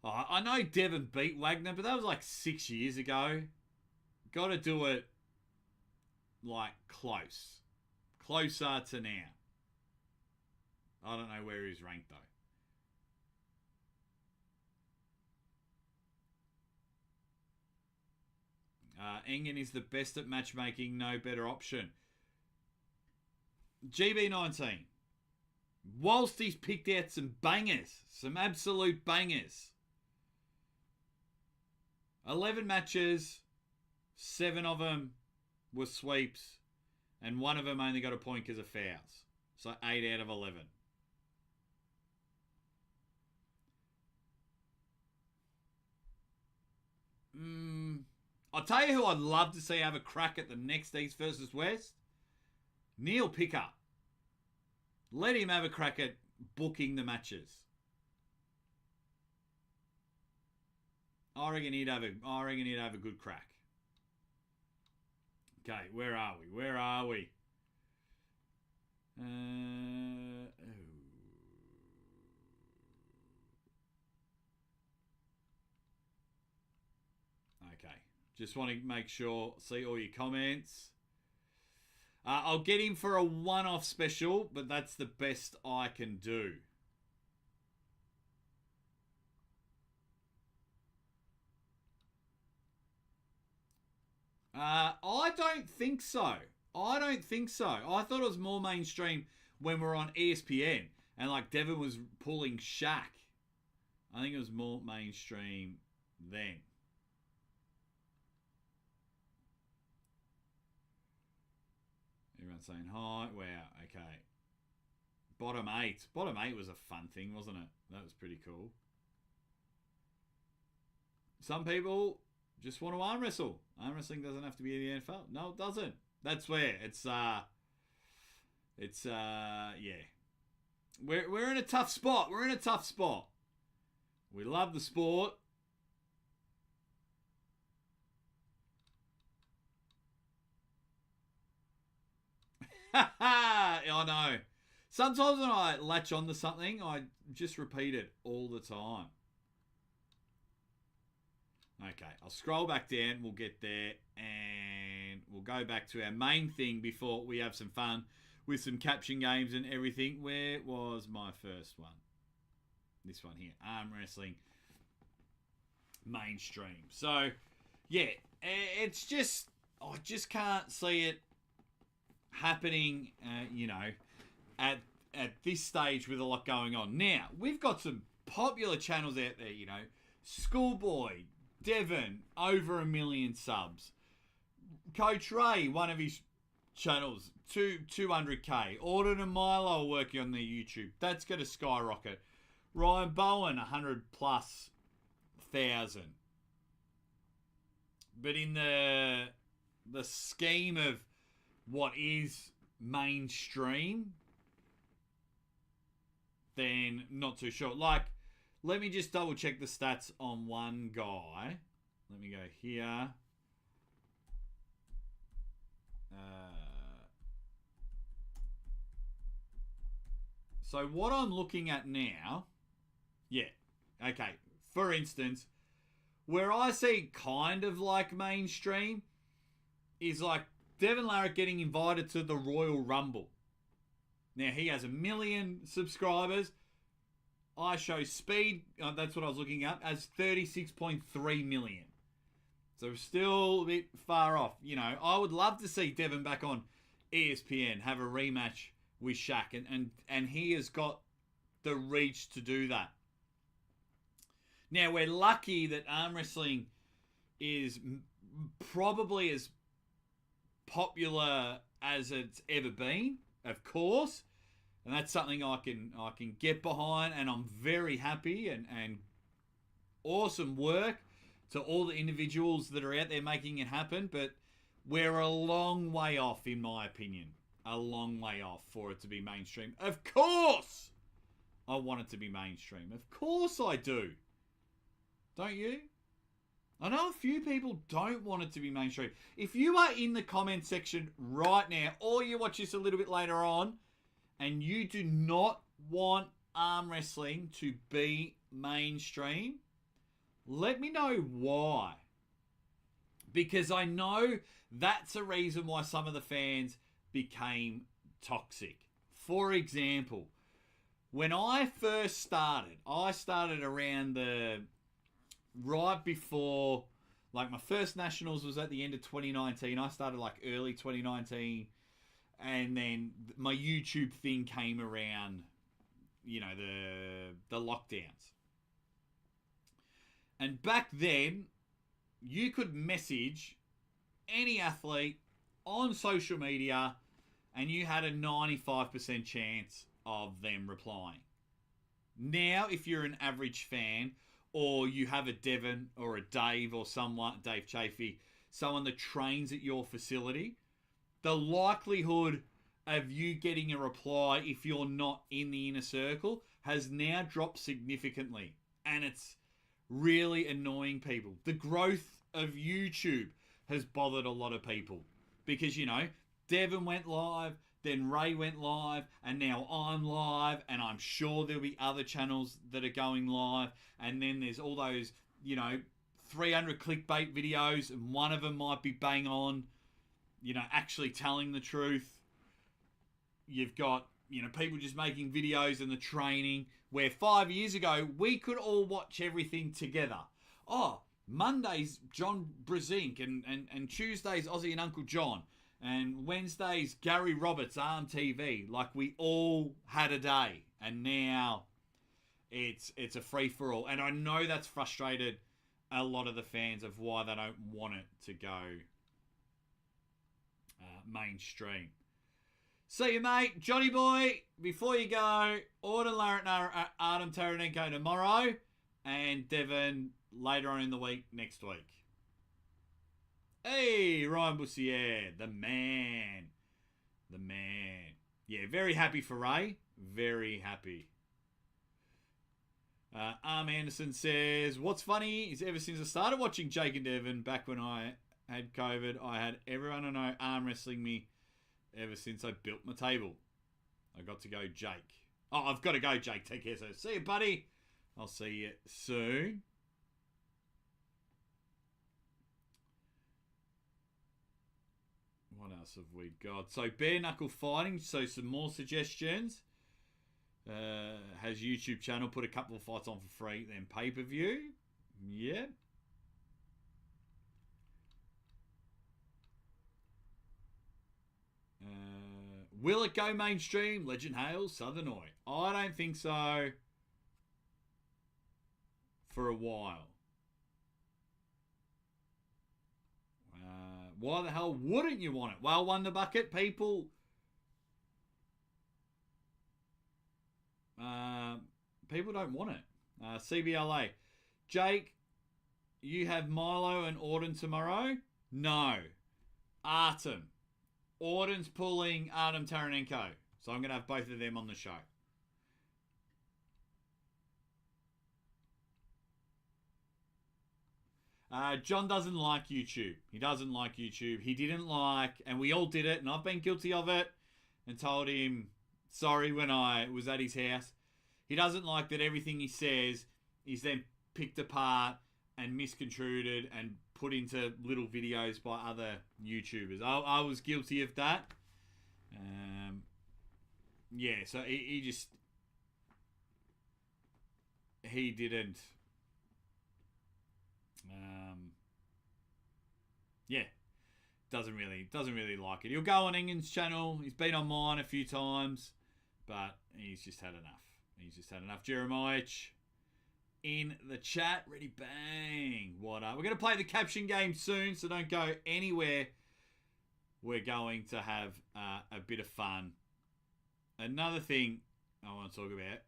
Oh, I know Devon beat Wagner, but that was like 6 years ago. Got to do it like close. Closer to now. I don't know where he's ranked though. Engen is the best at matchmaking, no better option. GB19. Whilst he's picked out some bangers, some absolute bangers. 11 matches, 7 of them were sweeps, and 1 of them only got a point because of fouls. So 8 out of 11. I'll tell you who I'd love to see have a crack at the next East versus West. Neil Pickup. Let him have a crack at booking the matches. I reckon he'd have a good crack. Okay, where are we? Okay, just want to make sure, see all your comments. I'll get him for a one-off special, but that's the best I can do. I don't think so. I thought it was more mainstream when we were on ESPN and like Devon was pulling Shaq. I think it was more mainstream then. Everyone's saying hi. Wow, okay. Bottom 8. Bottom 8 was a fun thing, wasn't it? That was pretty cool. Some people just want to arm wrestle. Arm wrestling doesn't have to be in the NFL. No, it doesn't. That's where it's yeah. We're in a tough spot. We love the sport. I know. Sometimes when I latch onto something, I just repeat it all the time. Okay, I'll scroll back down. We'll get there. And we'll go back to our main thing before we have some fun with some caption games and everything. Where was my first one? This one here. Arm wrestling mainstream. So, yeah, it's just... I just can't see it happening, at this stage with a lot going on. Now, we've got some popular channels out there, Schoolboy, Devon, over 1 million subs. Coach Ray, one of his channels, 200k. Auden and Milo are working on their YouTube. That's going to skyrocket. Ryan Bowen, 100 plus thousand. But in the scheme of what is mainstream, then not too sure. Like, let me just double check the stats on one guy. Let me go here. So what I'm looking at now, yeah, okay. For instance, where I see kind of like mainstream is like Devon Larratt getting invited to the Royal Rumble. Now, he has 1 million subscribers. I show speed, that's what I was looking at, as 36.3 million. So we're still a bit far off. I would love to see Devon back on ESPN, have a rematch with Shaq, and he has got the reach to do that. Now, we're lucky that arm wrestling is probably as popular as it's ever been, of course, and that's something I can get behind, and I'm very happy and awesome work to all the individuals that are out there making it happen, but we're a long way off, in my opinion. A long way off for it to be mainstream. Of course I want it to be mainstream. Of course I do. Don't you? I know a few people don't want it to be mainstream. If you are in the comment section right now, or you watch this a little bit later on, and you do not want arm wrestling to be mainstream, let me know why. Because I know that's a reason why some of the fans became toxic. For example, when I first started, I started around right before, like, my first nationals was at the end of 2019. I started like early 2019, and then my YouTube thing came around, the lockdowns. And back then, you could message any athlete on social media and you had a 95% chance of them replying. Now, if you're an average fan, or you have a Devon or a Dave or someone, Dave Chafee, someone that trains at your facility, the likelihood of you getting a reply if you're not in the inner circle has now dropped significantly. And it's really annoying people. The growth of YouTube has bothered a lot of people because, Devon went live, then Ray went live, and now I'm live, and I'm sure there'll be other channels that are going live, and then there's all those, 300 clickbait videos, and one of them might be bang on, actually telling the truth. You've got, people just making videos and the training, where 5 years ago, we could all watch everything together. Oh, Monday's John Brezink, and Tuesday's Aussie and Uncle John, and Wednesday's Gary Roberts, Arm TV. Like, we all had a day, and now it's a free-for-all. And I know that's frustrated a lot of the fans of why they don't want it to go mainstream. See you, mate. Johnny boy, before you go, Auden Larratt and Artem Taranenko tomorrow, and Devon later on in the week, next week. Hey, Ryan Bussier, the man. The man. Yeah, very happy for Ray. Very happy. Arm Anderson says, what's funny is ever since I started watching Jake and Devon back when I had COVID, I had everyone I know arm wrestling me ever since I built my table. I got to go, Jake. Oh, I've got to go, Jake. Take care, so see you, buddy. I'll see you soon. What else have we got? So, bare knuckle fighting. So, some more suggestions. Has YouTube channel put a couple of fights on for free, then pay-per-view. Yeah. Will it go mainstream? Legend Hails, Southernoy. I don't think so for a while. Why the hell wouldn't you want it? Well, Wonder Bucket, people... people don't want it. CBLA. Jake, you have Milo and Auden tomorrow? No. Artem. Auden's pulling Artem Taranenko. So I'm going to have both of them on the show. John doesn't like YouTube. He doesn't like YouTube. He didn't like, and we all did it, and I've been guilty of it, and told him sorry when I was at his house. He doesn't like that everything he says is then picked apart and misconstrued and put into little videos by other YouTubers. I was guilty of that. Yeah, so he didn't. Yeah, doesn't really like it. He'll go on Ingen's channel. He's been on mine a few times, but he's just had enough. Jeremiah in the chat, ready, bang. What up? We're going to play the caption game soon, so don't go anywhere. We're going to have a bit of fun. Another thing I want to talk about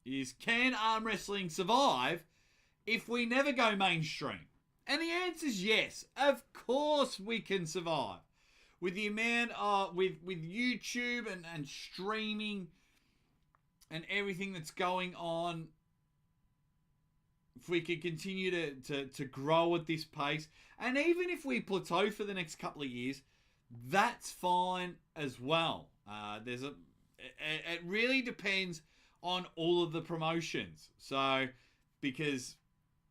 is, can arm wrestling survive if we never go mainstream? And the answer is yes. Of course we can survive. With the amount of, with YouTube and streaming and everything that's going on, if we could continue to grow at this pace, and even if we plateau for the next couple of years, that's fine as well. It really depends on all of the promotions. So, because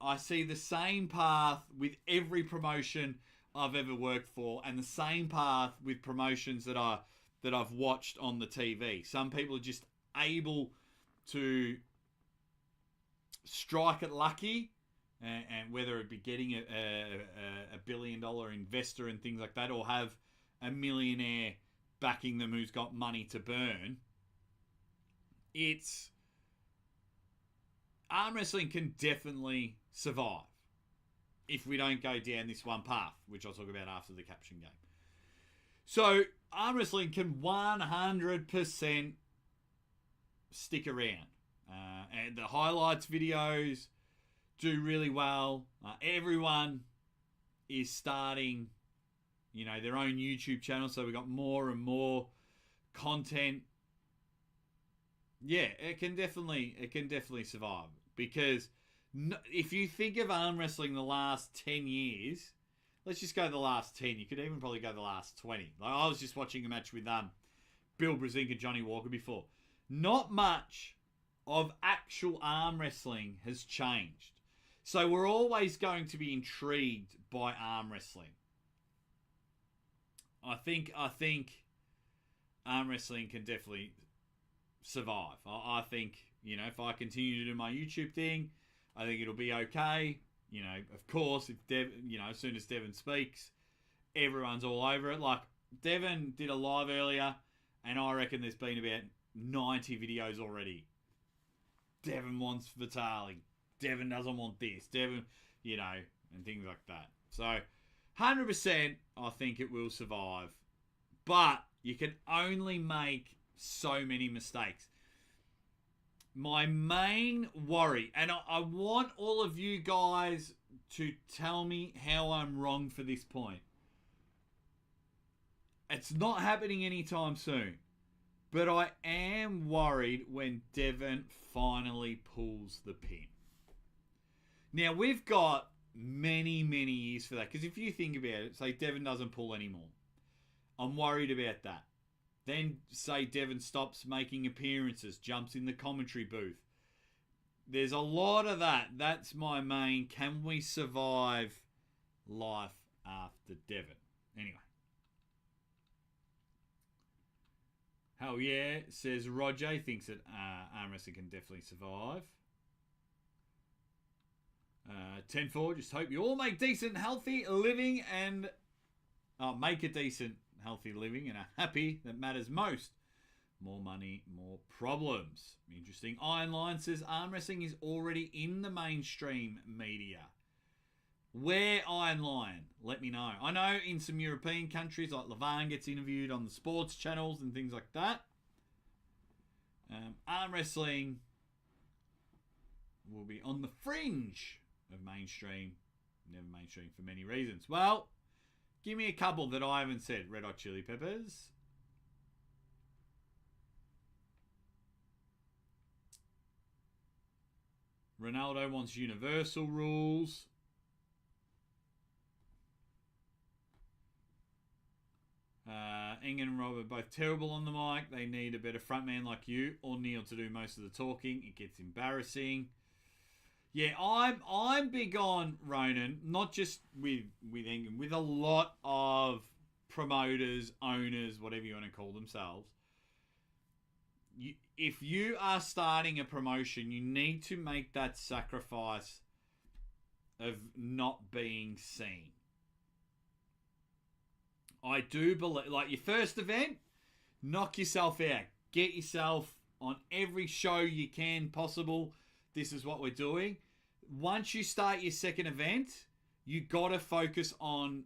I see the same path with every promotion I've ever worked for, and the same path with promotions that I've watched on the TV. Some people are just able to strike it lucky, and whether it be getting a $1 billion investor and things like that, or have a millionaire backing them who's got money to burn. Arm wrestling can definitely survive if we don't go down this one path, which I'll talk about after the caption game. So, arm wrestling can 100% stick around. And the highlights videos do really well. Everyone is starting, their own YouTube channel, so we've got more and more content. Yeah, it can definitely survive, because if you think of arm wrestling the last 10 years, let's just go the last 10. You could even probably go the last 20. Like, I was just watching a match with Bill Brzezinski and Johnny Walker before. Not much of actual arm wrestling has changed. So we're always going to be intrigued by arm wrestling. I think arm wrestling can definitely survive. I think, if I continue to do my YouTube thing, I think it'll be okay. Of course, if as soon as Devon speaks, everyone's all over it. Like, Devon did a live earlier, and I reckon there's been about 90 videos already. Devon wants Vitali. Devon doesn't want this. Devon, and things like that. So, 100%, I think it will survive. But you can only make so many mistakes. My main worry, and I want all of you guys to tell me how I'm wrong for this point. It's not happening anytime soon. But I am worried when Devon finally pulls the pin. Now, we've got many, many years for that. Because if you think about it, say Devon doesn't pull anymore. I'm worried about that. Then say Devon stops making appearances, jumps in the commentary booth. There's a lot of that. That's my main. Can we survive life after Devon? Anyway. Hell yeah, says Roger. He thinks that arm wrestling can definitely survive. 10-4, just hope you all make decent, healthy living and make a decent, healthy living and are happy. That matters most. More money, more problems. Interesting. Iron Line says arm wrestling is already in the mainstream media. Where Iron Lion? Let me know. I know in some European countries, like Levan gets interviewed on the sports channels and things like that. Arm wrestling will be on the fringe of mainstream. Never mainstream for many reasons. Well, give me a couple that I haven't said. Red Hot Chili Peppers. Ronaldo wants universal rules. Ingen and Rob are both terrible on the mic. They need a better frontman like you or Neil to do most of the talking. It gets embarrassing. Yeah, I'm big on Ronan, not just with Ingen, with a lot of promoters, owners, whatever you want to call themselves. If you are starting a promotion, you need to make that sacrifice of not being seen. I do believe, like your first event, knock yourself out. Get yourself on every show you can possible. This is what we're doing. Once you start your second event, you got to focus on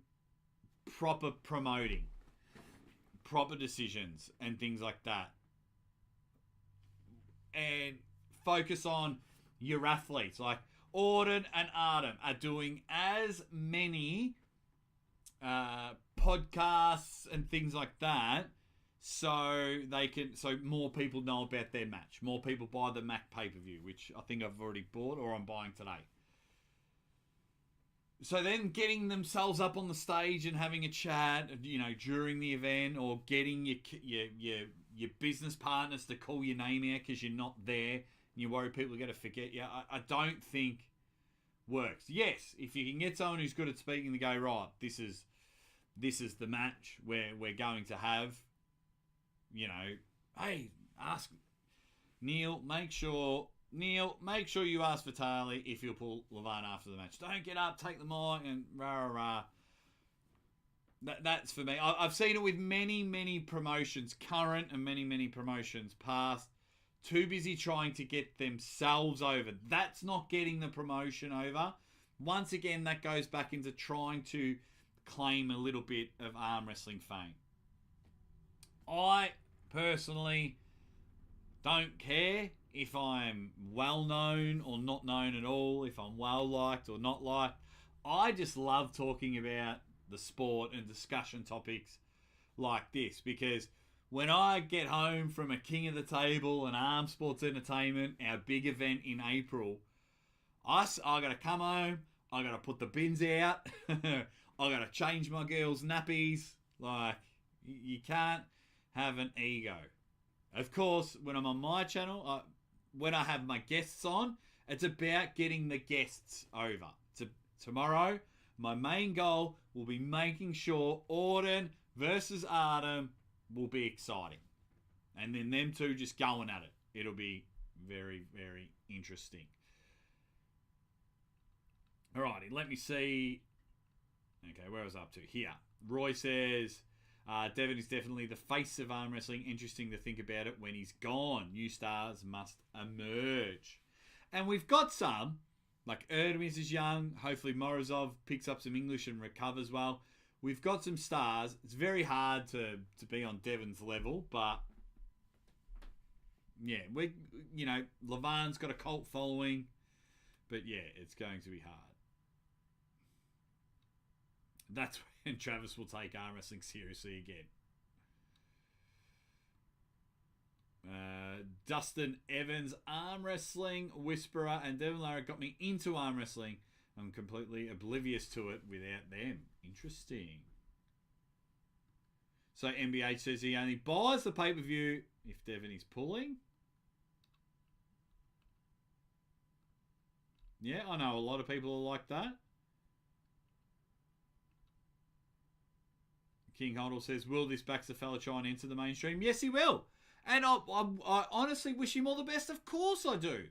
proper promoting, proper decisions and things like that. And focus on your athletes. Like Auden and Artem are doing as many podcasts and things like that, so more people know about their match. More people buy the Mac pay-per-view, which I think I've already bought or I'm buying today. So then getting themselves up on the stage and having a chat, during the event, or getting your business partners to call your name out because you're not there and you worry people are going to forget you, I don't think works. Yes, if you can get someone who's good at speaking to go, right, this is the match where we're going to have, hey, ask Neil, make sure you ask Vitali if you'll pull Levan after the match. Don't get up, take the mic and rah. That's for me. I've seen it with many, many promotions, current and many, many promotions past. Too busy trying to get themselves over. That's not getting the promotion over. Once again, that goes back into trying to claim a little bit of arm wrestling fame. I personally don't care if I'm well known or not known at all, if I'm well liked or not liked. I just love talking about the sport and discussion topics like this, because when I get home from a King of the Table and Arm Sports Entertainment, our big event in April, I got to come home, I got to put the bins out, I got to change my girls' nappies. Like, you can't have an ego. Of course, when I'm on my channel, when I have my guests on, it's about getting the guests over. Tomorrow, my main goal will be making sure Auden versus Artem will be exciting. And then them two just going at it. It'll be very, very interesting. Alrighty, let me see. Okay, where was I up to? Here. Roy says, Devon is definitely the face of arm wrestling. Interesting to think about it when he's gone. New stars must emerge. And we've got some, like Erdmis is young. Hopefully Morozov picks up some English and recovers well. We've got some stars. It's very hard to be on Devon's level, but yeah, Levan's got a cult following, but yeah, it's going to be hard. That's when Travis will take arm wrestling seriously again. Dustin Evans, arm wrestling whisperer, and devonlarratt got me into arm wrestling I'm completely oblivious to it without them. Interesting. So MBH says he only buys the pay-per-view if Devon is pulling. Yeah, I know a lot of people are like that. King Hoddle says, will this Baxter fella try and enter the mainstream? Yes, he will. And I honestly wish him all the best. Of course I do.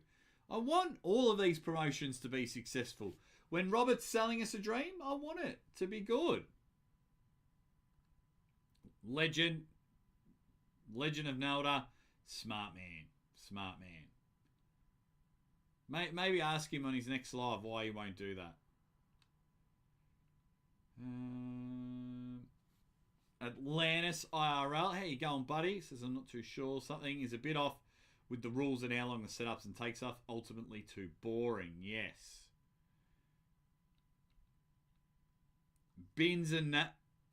I want all of these promotions to be successful. When Robert's selling us a dream, I want it to be good. Legend of Nelda, smart man. Smart man. Maybe ask him on his next live why he won't do that. Atlantis IRL, how you going, buddy? Says I'm not too sure. Something is a bit off with the rules and how long the setups and takes off. Ultimately too boring. Yes. Bins and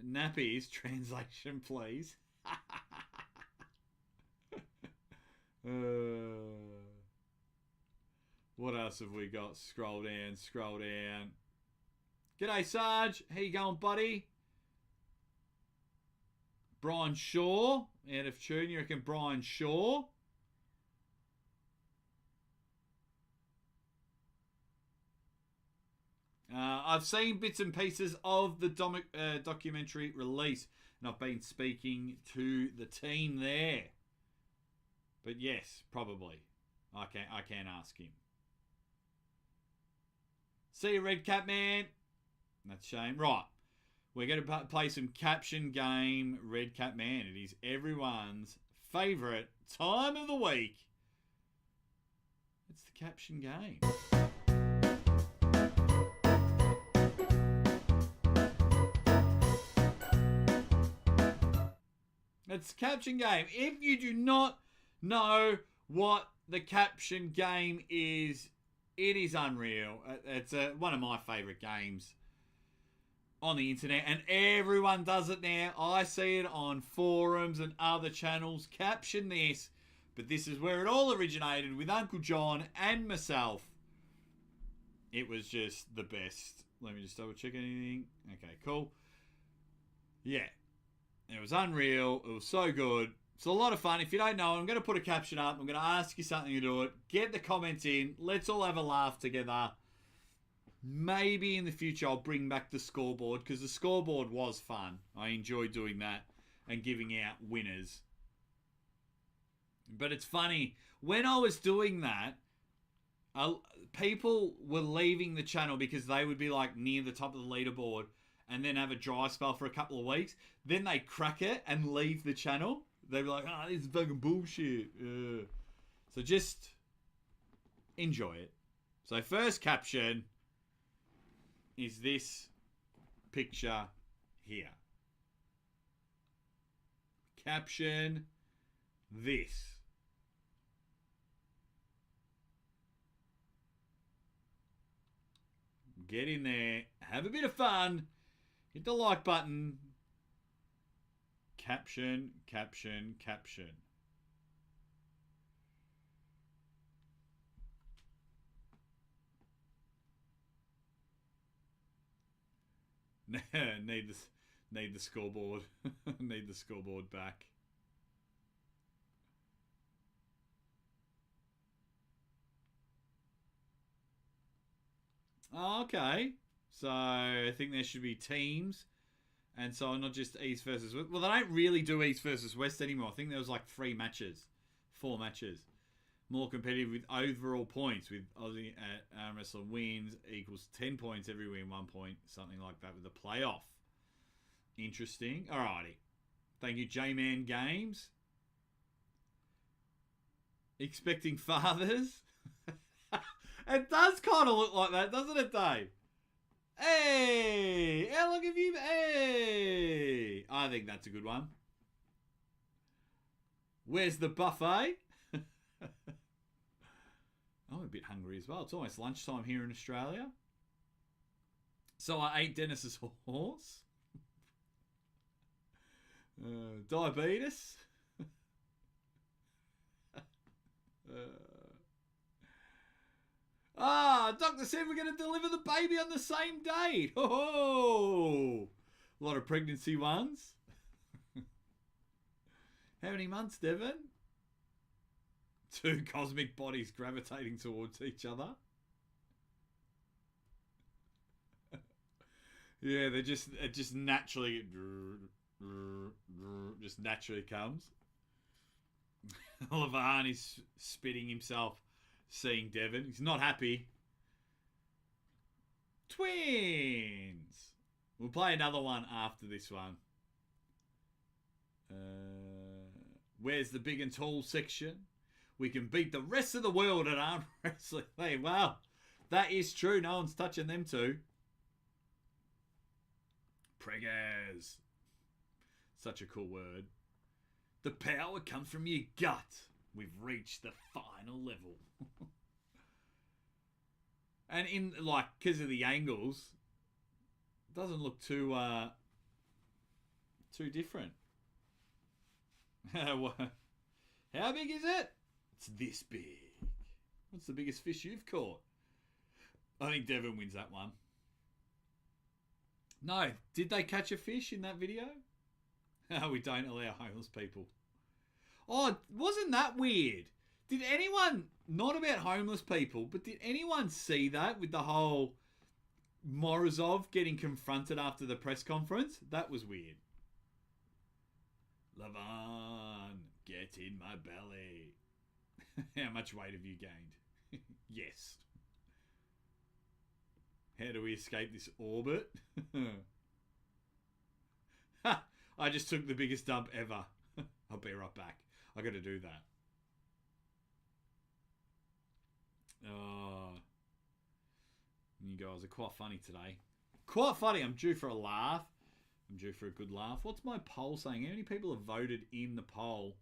nappies. Translation, please. What else have we got? Scroll down. G'day, Sarge. How you going, buddy? Brian Shaw. Out of tune, you reckon Brian Shaw? I've seen bits and pieces of the documentary release, and I've been speaking to the team there. But yes, probably. I can ask him. See you, Red Cap Man. That's a shame. Right. We're going to play some Caption game, Red Cap Man. It is everyone's favourite time of the week. It's the Caption game. It's the Caption game. If you do not know what the Caption game is, it is unreal. It's one of my favourite games on the internet, and everyone does it now. I see it on forums and other channels. Caption this. But this is where it all originated with Uncle John and myself. It was just the best. Let me just double check anything. Okay, cool. Yeah. It was unreal. It was so good. It's a lot of fun. If you don't know, I'm going to put a caption up. I'm going to ask you something to do it. Get the comments in. Let's all have a laugh together. Maybe in the future I'll bring back the scoreboard, because the scoreboard was fun. I enjoyed doing that and giving out winners. But it's funny. When I was doing that, people were leaving the channel because they would be like near the top of the leaderboard and then have a dry spell for a couple of weeks. Then they crack it and leave the channel. They'd be like, oh, this is fucking bullshit. So just enjoy it. So first caption is this picture here. Caption this. Get in there. Have a bit of fun. Hit the like button. Caption, caption, caption. Need the scoreboard. Need the scoreboard back. Oh, okay. So I think there should be teams. And so not just East versus West. Well, they don't really do East versus West anymore. I think there was like 4 matches. More competitive with overall points, with Aussie ArmWrestler wins equals 10 points every win, 1 point, something like that with the playoff. Interesting. Alrighty. Thank you, J-Man Games. Expecting fathers. It does kind of look like that, doesn't it, Dave? Hey! How long have you... Hey! I think that's a good one. Where's the buffet? I'm a bit hungry as well. It's almost lunchtime here in Australia. So I ate Dennis's horse. Diabetes. Doctor said we're going to deliver the baby on the same date. Oh, a lot of pregnancy ones. How many months, Devon? 2 cosmic bodies gravitating towards each other. Yeah, it just naturally comes. Levan is spitting himself, seeing Devon. He's not happy. Twins. We'll play another one after this one. Where's the big and tall section? We can beat the rest of the world at arm wrestling. Hey, wow, that is true. No one's touching them two. Preggers. Such a cool word. The power comes from your gut. We've reached the final level. And in, like, because of the angles, it doesn't look too different. How big is it? It's this big. What's the biggest fish you've caught? I think Devon wins that one. No, did they catch a fish in that video? We don't allow homeless people. Oh, wasn't that weird? Did anyone, not about homeless people, but did anyone see that with the whole Morozov getting confronted after the press conference? That was weird. Levan, get in my belly. How much weight have you gained? Yes. How do we escape this orbit? I just took the biggest dump ever. I'll be right back. I got to do that. Oh, you guys are quite funny today. Quite funny. I'm due for a laugh. I'm due for a good laugh. What's my poll saying? How many people have voted in the poll?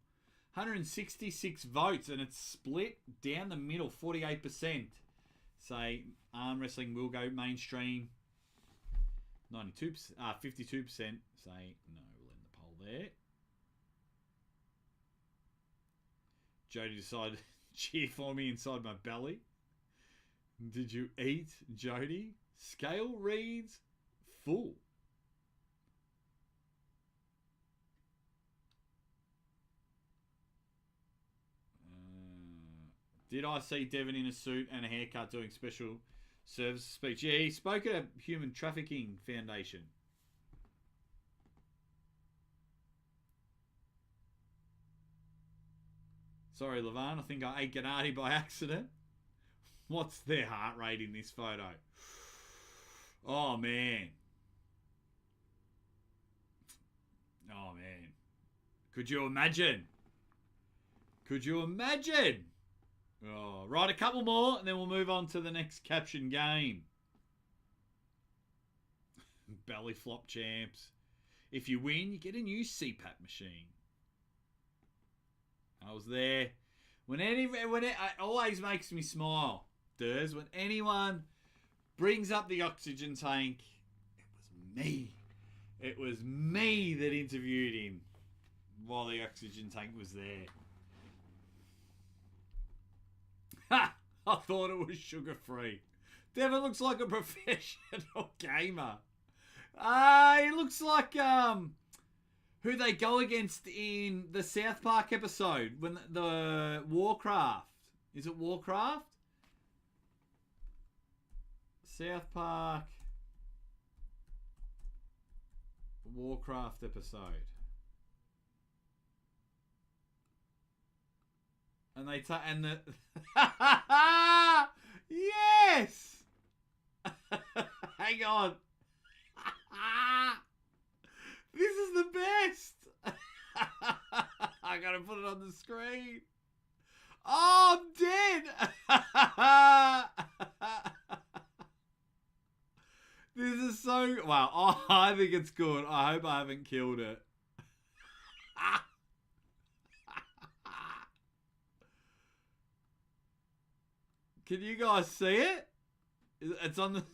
166 votes, and it's split down the middle. 48% say arm wrestling will go mainstream. 52%, 52% say no. We'll end the poll there. Jody decided to cheer for me inside my belly. Did you eat, Jody? Scale reads full. Did I see Devon in a suit and a haircut doing special service speech? Yeah, he spoke at a human trafficking foundation. Sorry, Levan, I think I ate Gennady by accident. What's their heart rate in this photo? Oh, man. Oh, man. Could you imagine? Could you imagine? Oh, right, a couple more, and then we'll move on to the next caption game. Belly flop champs. If you win, you get a new CPAP machine. I was there. It always makes me smile, Durs, when anyone brings up the oxygen tank. It was me. It was me that interviewed him while the oxygen tank was there. Ha! I thought it was sugar-free. Devon looks like a professional gamer. He looks like who they go against in the South Park episode when the Warcraft. Is it Warcraft? South Park Warcraft episode. And they and the yes. Hang on. This is the best. I gotta put it on the screen. Oh, I'm dead. This is so wow. Oh, I think it's good. I hope I haven't killed it. Can you guys see it? It's on the...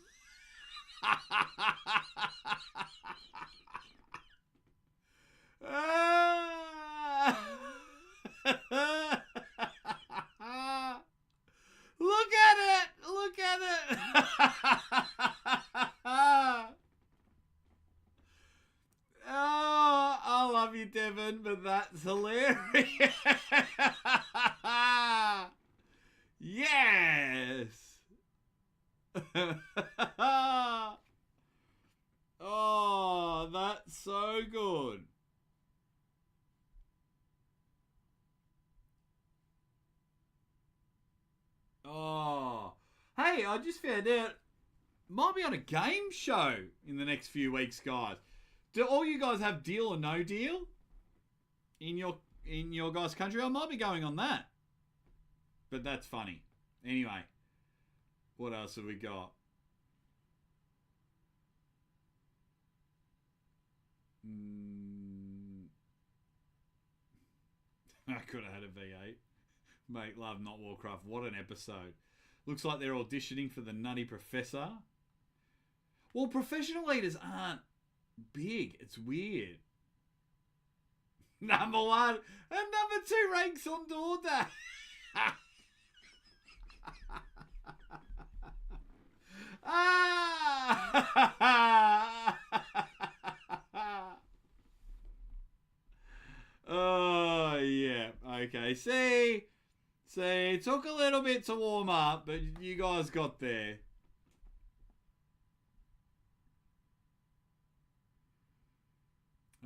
Look at it! Look you, Devon, but that's hilarious. Yes. Oh, that's so good. Oh. Hey, I just found out might be on a game show in the next few weeks, guys. Do all you guys have Deal or No Deal in your guys' country? I might be going on that. But that's funny. Anyway, what else have we got? I could have had a V8. Make Love, Not Warcraft. What an episode. Looks like they're auditioning for the Nutty Professor. Well, professional eaters aren't big. It's weird. Number 1 and number 2 ranks on DoorDash. Oh, yeah. Okay. See, it took a little bit to warm up, but you guys got there.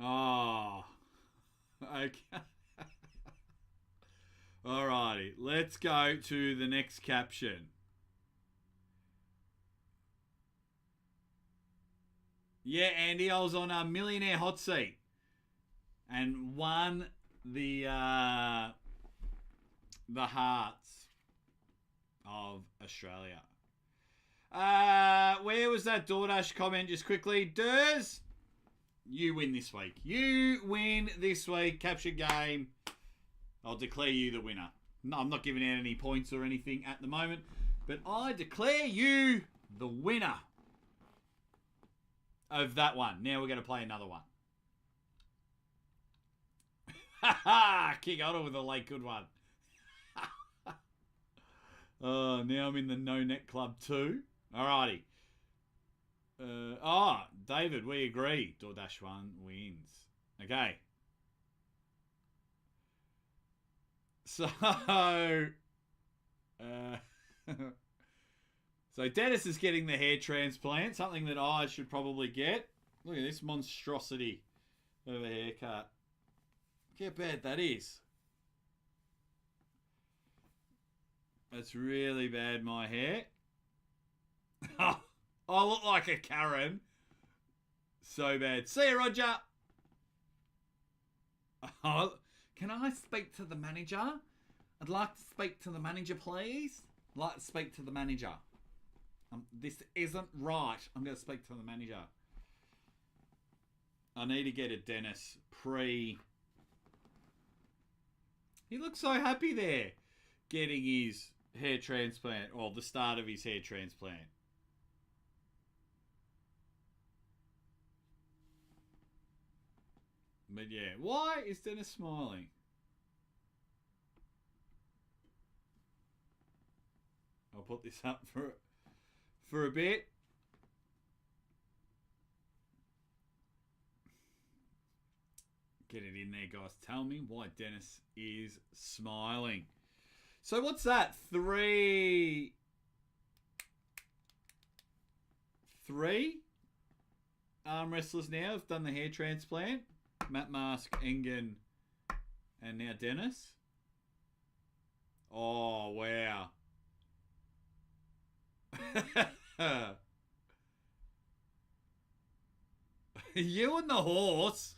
Oh, okay. Alrighty, let's go to the next caption. Yeah, Andy, I was on a Millionaire Hot Seat and won the hearts of Australia. Where was that DoorDash comment? Just quickly, Durs, you win this week. You win this week. Capture game. I'll declare you the winner. No, I'm not giving out any points or anything at the moment, but I declare you the winner of that one. Now we're going to play another one. Ha ha! King Otto with a late good one. Oh, now I'm in the No Net Club too. Alrighty. David, we agree. DoorDash 1 wins. Okay. So, so Dennis is getting the hair transplant, something that I should probably get. Look at this monstrosity of a haircut. Look how bad that is. That's really bad, my hair. I look like a Karen. So bad. See you, Roger. Oh, can I speak to the manager? I'd like to speak to the manager, please. I'd like to speak to the manager. This isn't right. I'm going to speak to the manager. I need to get a Dennis pre... He looks so happy there, getting his hair transplant, or the start of his hair transplant. But yeah, why is Dennis smiling? I'll put this up for a bit. Get it in there, guys. Tell me why Dennis is smiling. So what's that? Three arm wrestlers now have done the hair transplant. Matt Mask, Engen, and now Dennis. Oh, wow. You and the horse.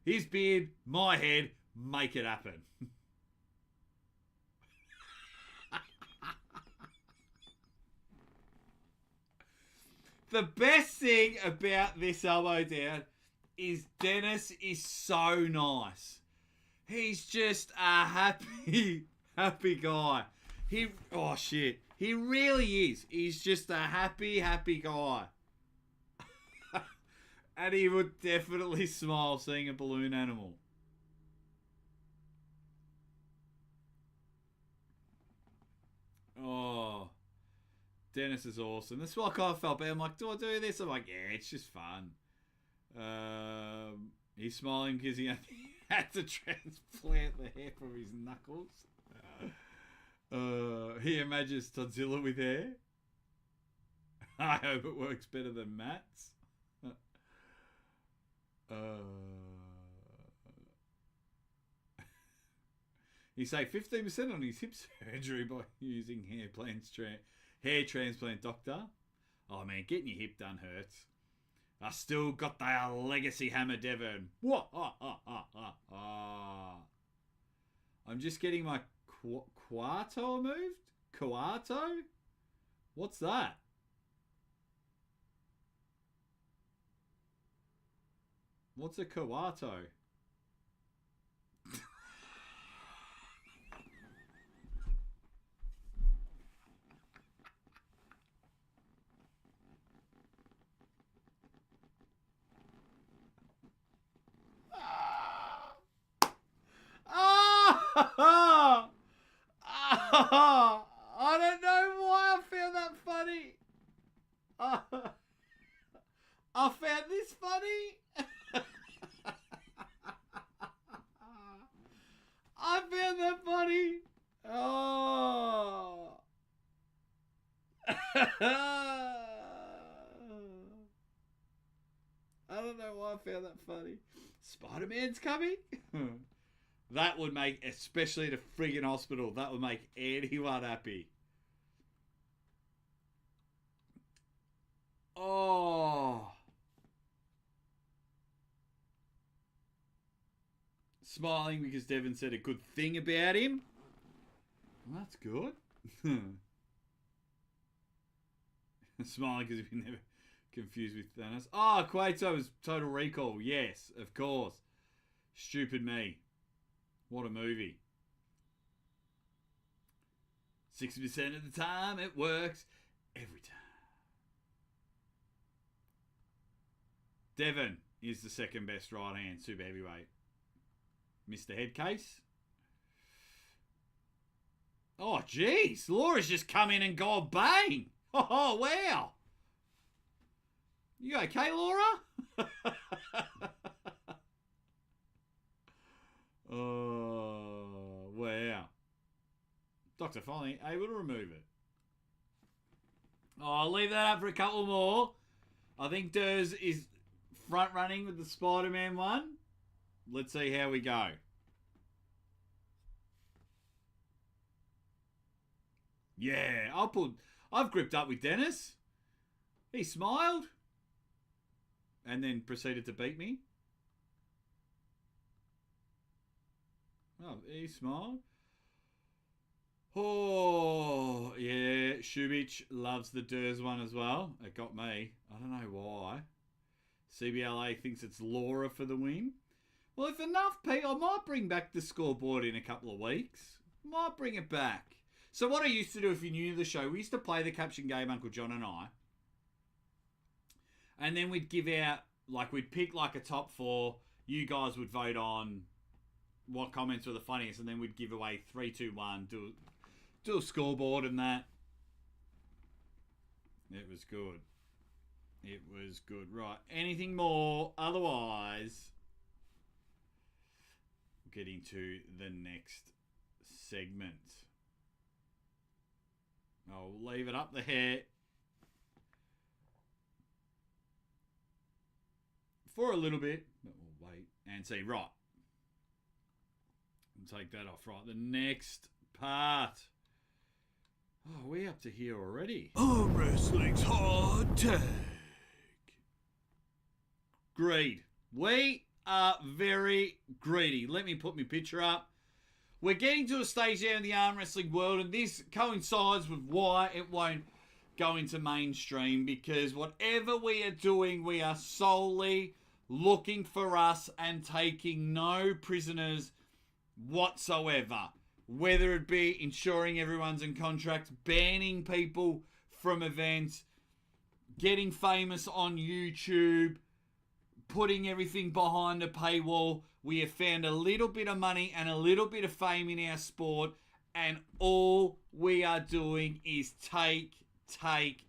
His beard, my head, make it happen. The best thing about this elbow down is Dennis is so nice. He's just a happy guy. He really is. He's just a happy guy. And he would definitely smile seeing a balloon animal. Oh. Dennis is awesome. That's why I kind of felt bad. I'm like, do I do this? I'm like, yeah, it's just fun. He's smiling because he had to transplant the hair from his knuckles. He imagines Godzilla with hair. I hope it works better than Matt's. He saved 15% on his hip surgery by using hair transplant doctor. Oh man, getting your hip done hurts. I still got the legacy hammer, Devon. What? I'm just getting my quarto moved. Quarto? What's that? What's a quarto? I don't know why I found that funny. I found this funny. I found that funny. Oh. I don't know why I found that funny. Spider-Man's coming? That would make, especially the friggin' hospital, that would make anyone happy. Oh. Smiling because Devon said a good thing about him. Well, that's good. Smiling because we've never confused with Thanos. Oh, Quato was Total Recall. Yes, of course. Stupid me. What a movie. 60% of the time it works. Every time. Devon is the second best right hand super heavyweight. Mr. Headcase. Oh, jeez. Laura's just come in and gone bang. Oh, wow. You okay, Laura? Oh, wow. Doctor finally able to remove it. Oh, I'll leave that up for a couple more. I think Durs is front running with the Spider-Man one. Let's see how we go. Yeah, I've gripped up with Dennis. He smiled and then proceeded to beat me. Oh, he smiled. Oh, yeah. Shubich loves the Durs one as well. It got me. I don't know why. CBLA thinks it's Laura for the win. Well, if enough people, I might bring back the scoreboard in a couple of weeks. Might bring it back. So what I used to do, if you're new to the show, we used to play the Caption game, Uncle John and I. And then we'd give out, like, we'd pick like a top 4. You guys would vote on what comments were the funniest, and then we'd give away 3, 2, 1, do a scoreboard and that. It was good. It was good. Right. Anything more? Otherwise, getting to the next segment. I'll leave it up the hair for a little bit. But we'll wait and see. Right. I'll take that off. Right. The next part. Oh, we're up to here already. Armwrestling's hard tag. Greed. We are very greedy. Let me put my picture up. We're getting to a stage there in the arm wrestling world, and this coincides with why it won't go into mainstream, because whatever we are doing, we are solely looking for us and taking no prisoners whatsoever. Whether it be ensuring everyone's in contract, banning people from events, getting famous on YouTube, putting everything behind a paywall. We have found a little bit of money and a little bit of fame in our sport, and all we are doing is take take.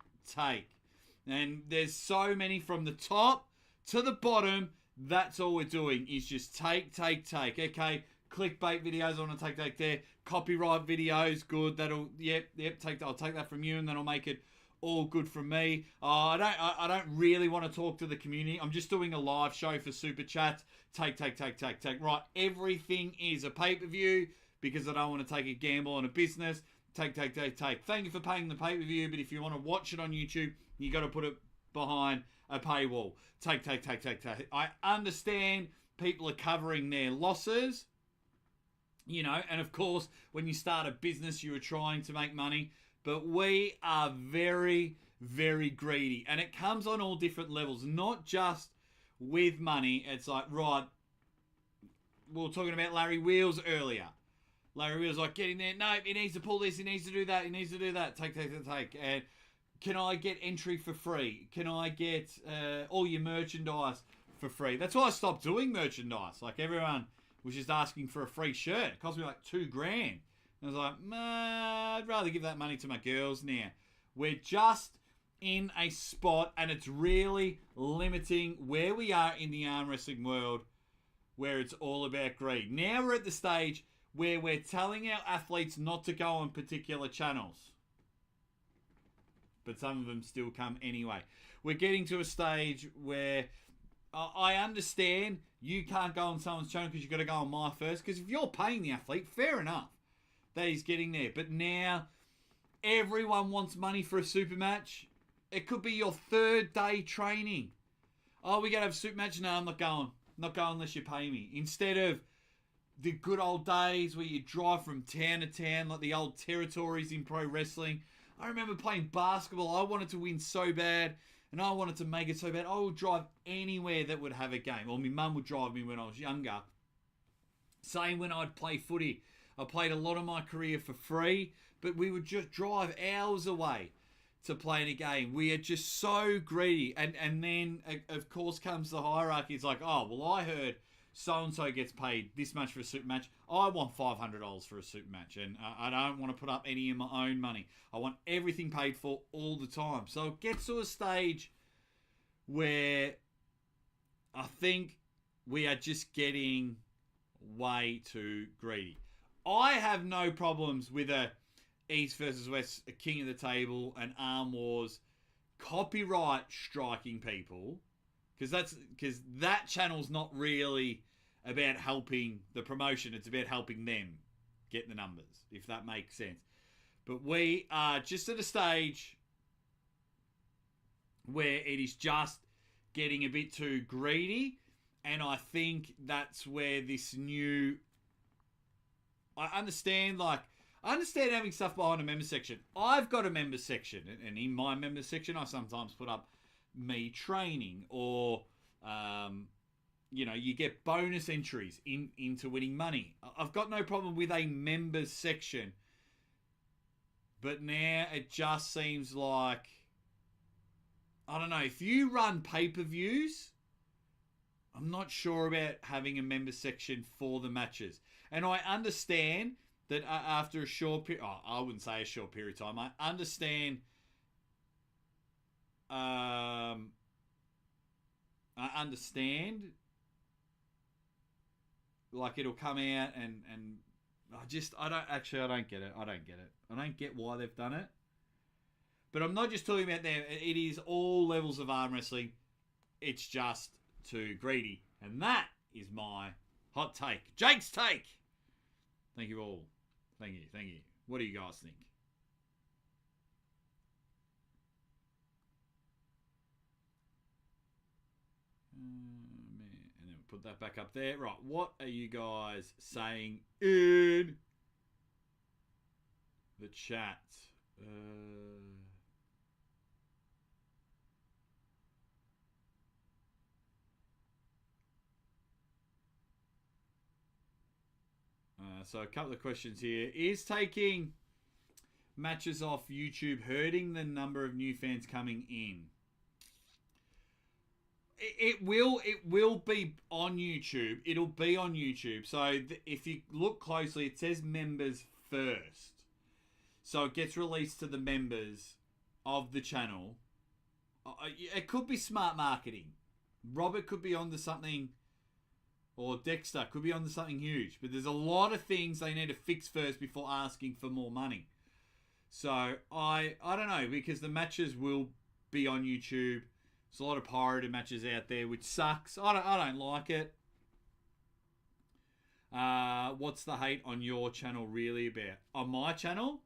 And there's so many from the top to the bottom. That's all we're doing is just take. Okay, clickbait videos, I want to take there. Copyright videos, good. That'll, yep, I'll take that from you, and then I'll make it all good from me. I don't really want to talk to the community. I'm just doing a live show for super chats. Take. Right, everything is a pay-per-view because I don't want to take a gamble on a business. Take. Thank you for paying the pay-per-view, but if you want to watch it on YouTube, you got to put it behind a paywall. Take. I understand people are covering their losses, you know, and of course, when you start a business, you are trying to make money, but we are very, very greedy, and it comes on all different levels, not just with money. It's like, right, we were talking about Larry Wheels earlier. Larry Wheels like, get in there. No, he needs to pull this. He needs to do that. Take. And can I get entry for free? Can I get all your merchandise for free? That's why I stopped doing merchandise. Like, everyone was just asking for a free shirt. It cost me like $2,000. And I was like, I'd rather give that money to my girls now. We're just in a spot, and it's really limiting where we are in the arm wrestling world, where it's all about greed. Now we're at the stage where we're telling our athletes not to go on particular channels, but some of them still come anyway. We're getting to a stage where I understand you can't go on someone's channel because you've got to go on my first, because if you're paying the athlete, fair enough that he's getting there. But now everyone wants money for a super match. It could be your third day training. Oh, we got to have a super match? No, I'm not going. Not going unless you pay me. Instead of the good old days where you drive from town to town, like the old territories in pro wrestling. I remember playing basketball. I wanted to win so bad, and I wanted to make it so bad. I would drive anywhere that would have a game. Or my mum would drive me when I was younger. Same when I'd play footy. I played a lot of my career for free, but we would just drive hours away to play in a game. We are just so greedy. And then, of course, comes the hierarchy. It's like, oh, well, I heard so-and-so gets paid this much for a super match. I want $500 for a super match, and I don't want to put up any of my own money. I want everything paid for all the time. So it gets to a stage where I think we are just getting way too greedy. I have no problems with a East versus West, a King of the Table, an Arm Wars, copyright striking people, because that channel's not really about helping the promotion. It's about helping them get the numbers, if that makes sense. But we are just at a stage where it is just getting a bit too greedy, and I think that's where this new... I understand having stuff behind a member section. I've got a member section, and in my member section, I sometimes put up me training, or you get bonus entries into winning money. I've got no problem with a members section, but now it just seems like, I don't know, if you run pay-per-views, I'm not sure about having a member section for the matches. And I understand that after a short period, I wouldn't say a short period of time, I understand like it'll come out and I don't get it. I don't get why they've done it. But I'm not just talking about them. It is all levels of arm wrestling. It's just too greedy. And that is my hot take. Jake's take. Thank you all. Thank you. What do you guys think? Man. And then we'll put that back up there. Right, what are you guys saying in the chat? So a couple of questions here. Is taking matches off YouTube hurting the number of new fans coming in? It will be on YouTube. It'll be on YouTube. So if you look closely, it says members first. So it gets released to the members of the channel, it could be smart marketing. Robert could be onto something, or Dexter could be onto something huge. But there's a lot of things they need to fix first before asking for more money. So I don't know, because the matches will be on YouTube. There's a lot of pirated matches out there, which sucks. I don't like it. What's the hate on your channel really about? On my channel?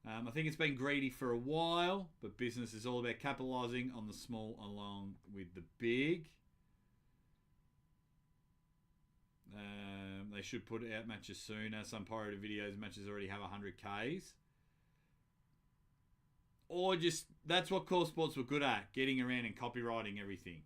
I think it's been greedy for a while, but business is all about capitalising on the small along with the big. They should put out matches sooner. Some pirated videos matches already have 100Ks. Or just, that's what Core Sports were good at, getting around and copywriting everything.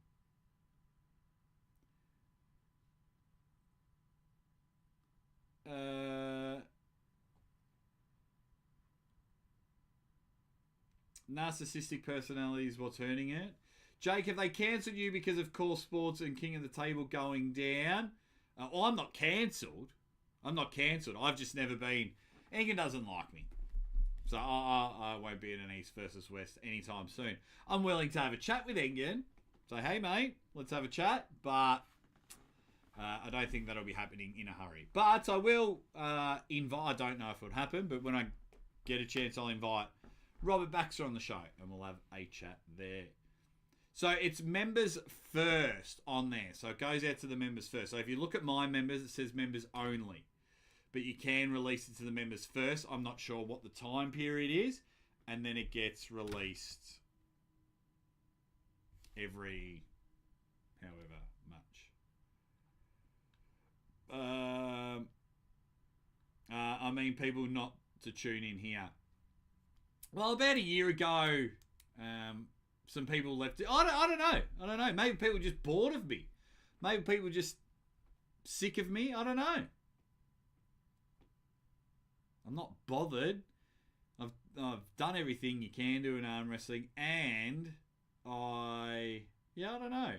Narcissistic personalities, what's hurting it? Jake, have they cancelled you because of Core Sports and King of the Table going down? I'm not cancelled. I've just never been. Engen doesn't like me. So I won't be in an East versus West anytime soon. I'm willing to have a chat with Engen. Say, hey, mate, let's have a chat. But I don't think that'll be happening in a hurry. But I will invite. I don't know if it'll happen, but when I get a chance, I'll invite Robert Baxter on the show, and we'll have a chat there. So it's members first on there. So it goes out to the members first. So if you look at my members, it says members only. But you can release it to the members first. I'm not sure what the time period is. And then it gets released every however much. I mean, people not to tune in here. Well, about a year ago, some people left it. I don't know. Maybe people are just bored of me. Maybe people are just sick of me. I don't know. I'm not bothered. I've done everything you can do in arm wrestling, and I don't know.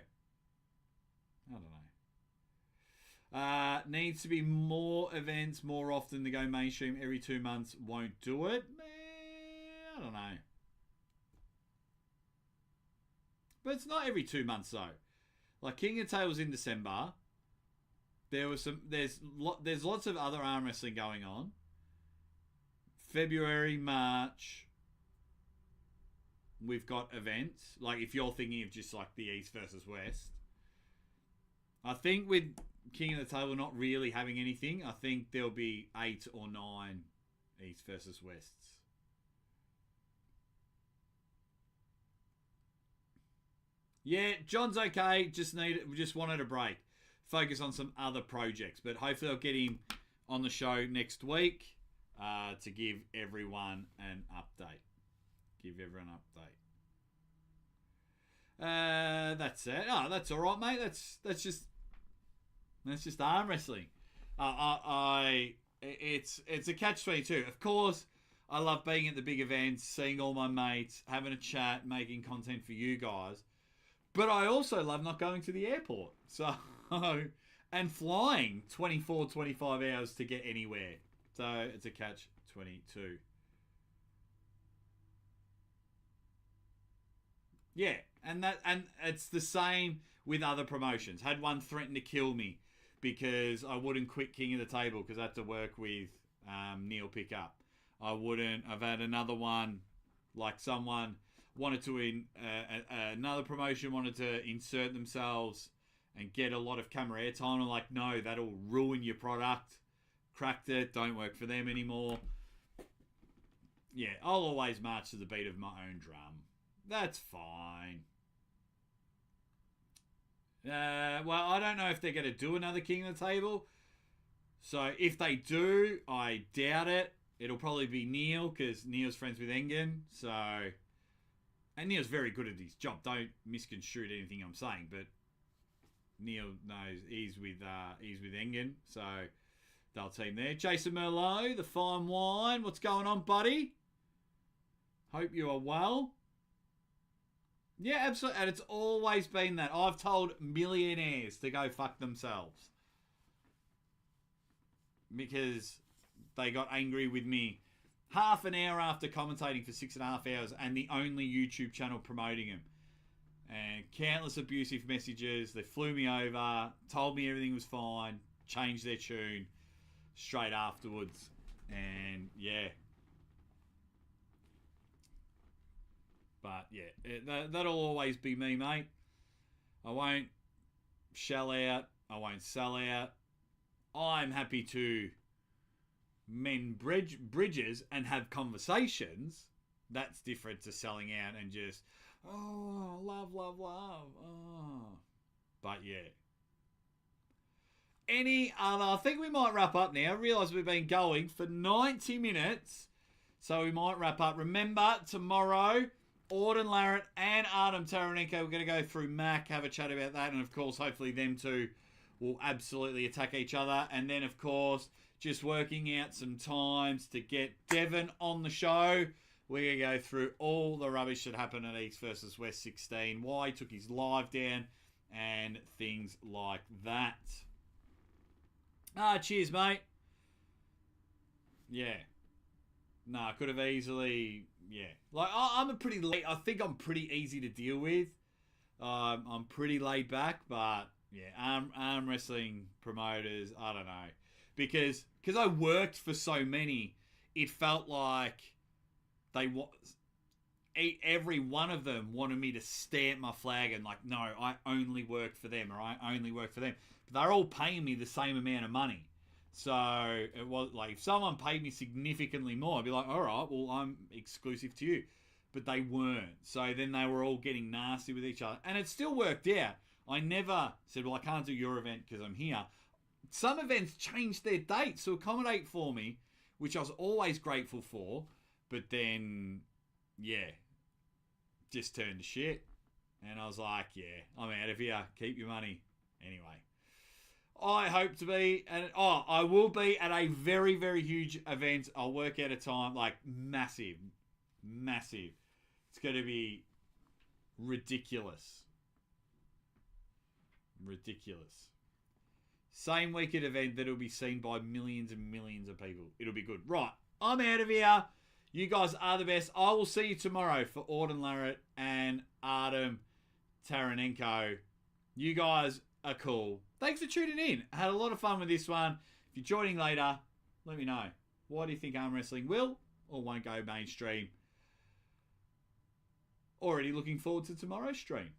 Needs to be more events more often to go mainstream. Every 2 months won't do it. I don't know. But it's not every 2 months though. Like King of Tables in December. There's lots of other arm wrestling going on. February, March, we've got events. Like if you're thinking of just like the East versus West. I think with King of the Table not really having anything, I think there'll be 8 or 9 East versus Wests. Yeah, John's okay. Just wanted a break. Focus on some other projects. But hopefully I'll get him on the show next week to give everyone an update. That's it. Oh, that's all right, mate. That's just arm wrestling. It's a catch-22. Of course, I love being at the big events, seeing all my mates, having a chat, making content for you guys. But I also love not going to the airport. So, and flying 24, 25 hours to get anywhere. So it's a catch-22. Yeah, and it's the same with other promotions. Had one threaten to kill me because I wouldn't quit King of the Table because I had to work with Neil Pickup. I've had another one, like someone wanted to another promotion wanted to insert themselves and get a lot of camera airtime. I'm like, no, that'll ruin your product. Cracked it. Don't work for them anymore. Yeah, I'll always march to the beat of my own drum. That's fine. Well, I don't know if they're going to do another King of the Table. So if they do, I doubt it. It'll probably be Neil because Neil's friends with Engen. So, and Neil's very good at his job. Don't misconstrue anything I'm saying, but Neil knows he's with Engen. So they'll team there. Jason Merlot, the fine wine. What's going on, buddy? Hope you are well. Yeah, absolutely. And it's always been that. I've told millionaires to go fuck themselves. Because they got angry with me half an hour after commentating for 6.5 hours and the only YouTube channel promoting him. And countless abusive messages. They flew me over, told me everything was fine, changed their tune straight afterwards. And yeah. But yeah, that'll always be me, mate. I won't shell out. I won't sell out. I'm happy to mend bridges and have conversations. That's different to selling out and just, oh, love. Oh. But yeah. Any other? I think we might wrap up now. I realise we've been going for 90 minutes. So we might wrap up. Remember, tomorrow, Auden Larratt and Artem Taranenko, we're going to go through Mac, have a chat about that. And of course, hopefully them two will absolutely attack each other. And then, of course, just working out some times to get Devon on the show. We're going to go through all the rubbish that happened at East versus West 16, why he took his live down, and things like that. Cheers, mate. Yeah. I could have easily, yeah. Like, I'm I think I'm pretty easy to deal with. I'm pretty laid back, but yeah, arm wrestling promoters, I don't know. Because I worked for so many, it felt like every one of them wanted me to stamp my flag and like, no, I only work for them, or I only work for them. But they're all paying me the same amount of money. So it was like, if someone paid me significantly more, I'd be like, all right, well, I'm exclusive to you. But they weren't. So then they were all getting nasty with each other. And it still worked out. I never said, well, I can't do your event because I'm here. Some events changed their dates to accommodate for me, which I was always grateful for. But then, yeah, just turned to shit. And I was like, yeah, I'm out of here. Keep your money. Anyway, I hope to be, I will be at a very, very huge event. I'll work out a time, like massive. It's going to be ridiculous. Same weekend event that will be seen by millions and millions of people. It'll be good. Right, I'm out of here. You guys are the best. I will see you tomorrow for Auden Larratt and Artem Taranenko. You guys are cool. Thanks for tuning in. I had a lot of fun with this one. If you're joining later, let me know. Why do you think arm wrestling will or won't go mainstream? Already looking forward to tomorrow's stream.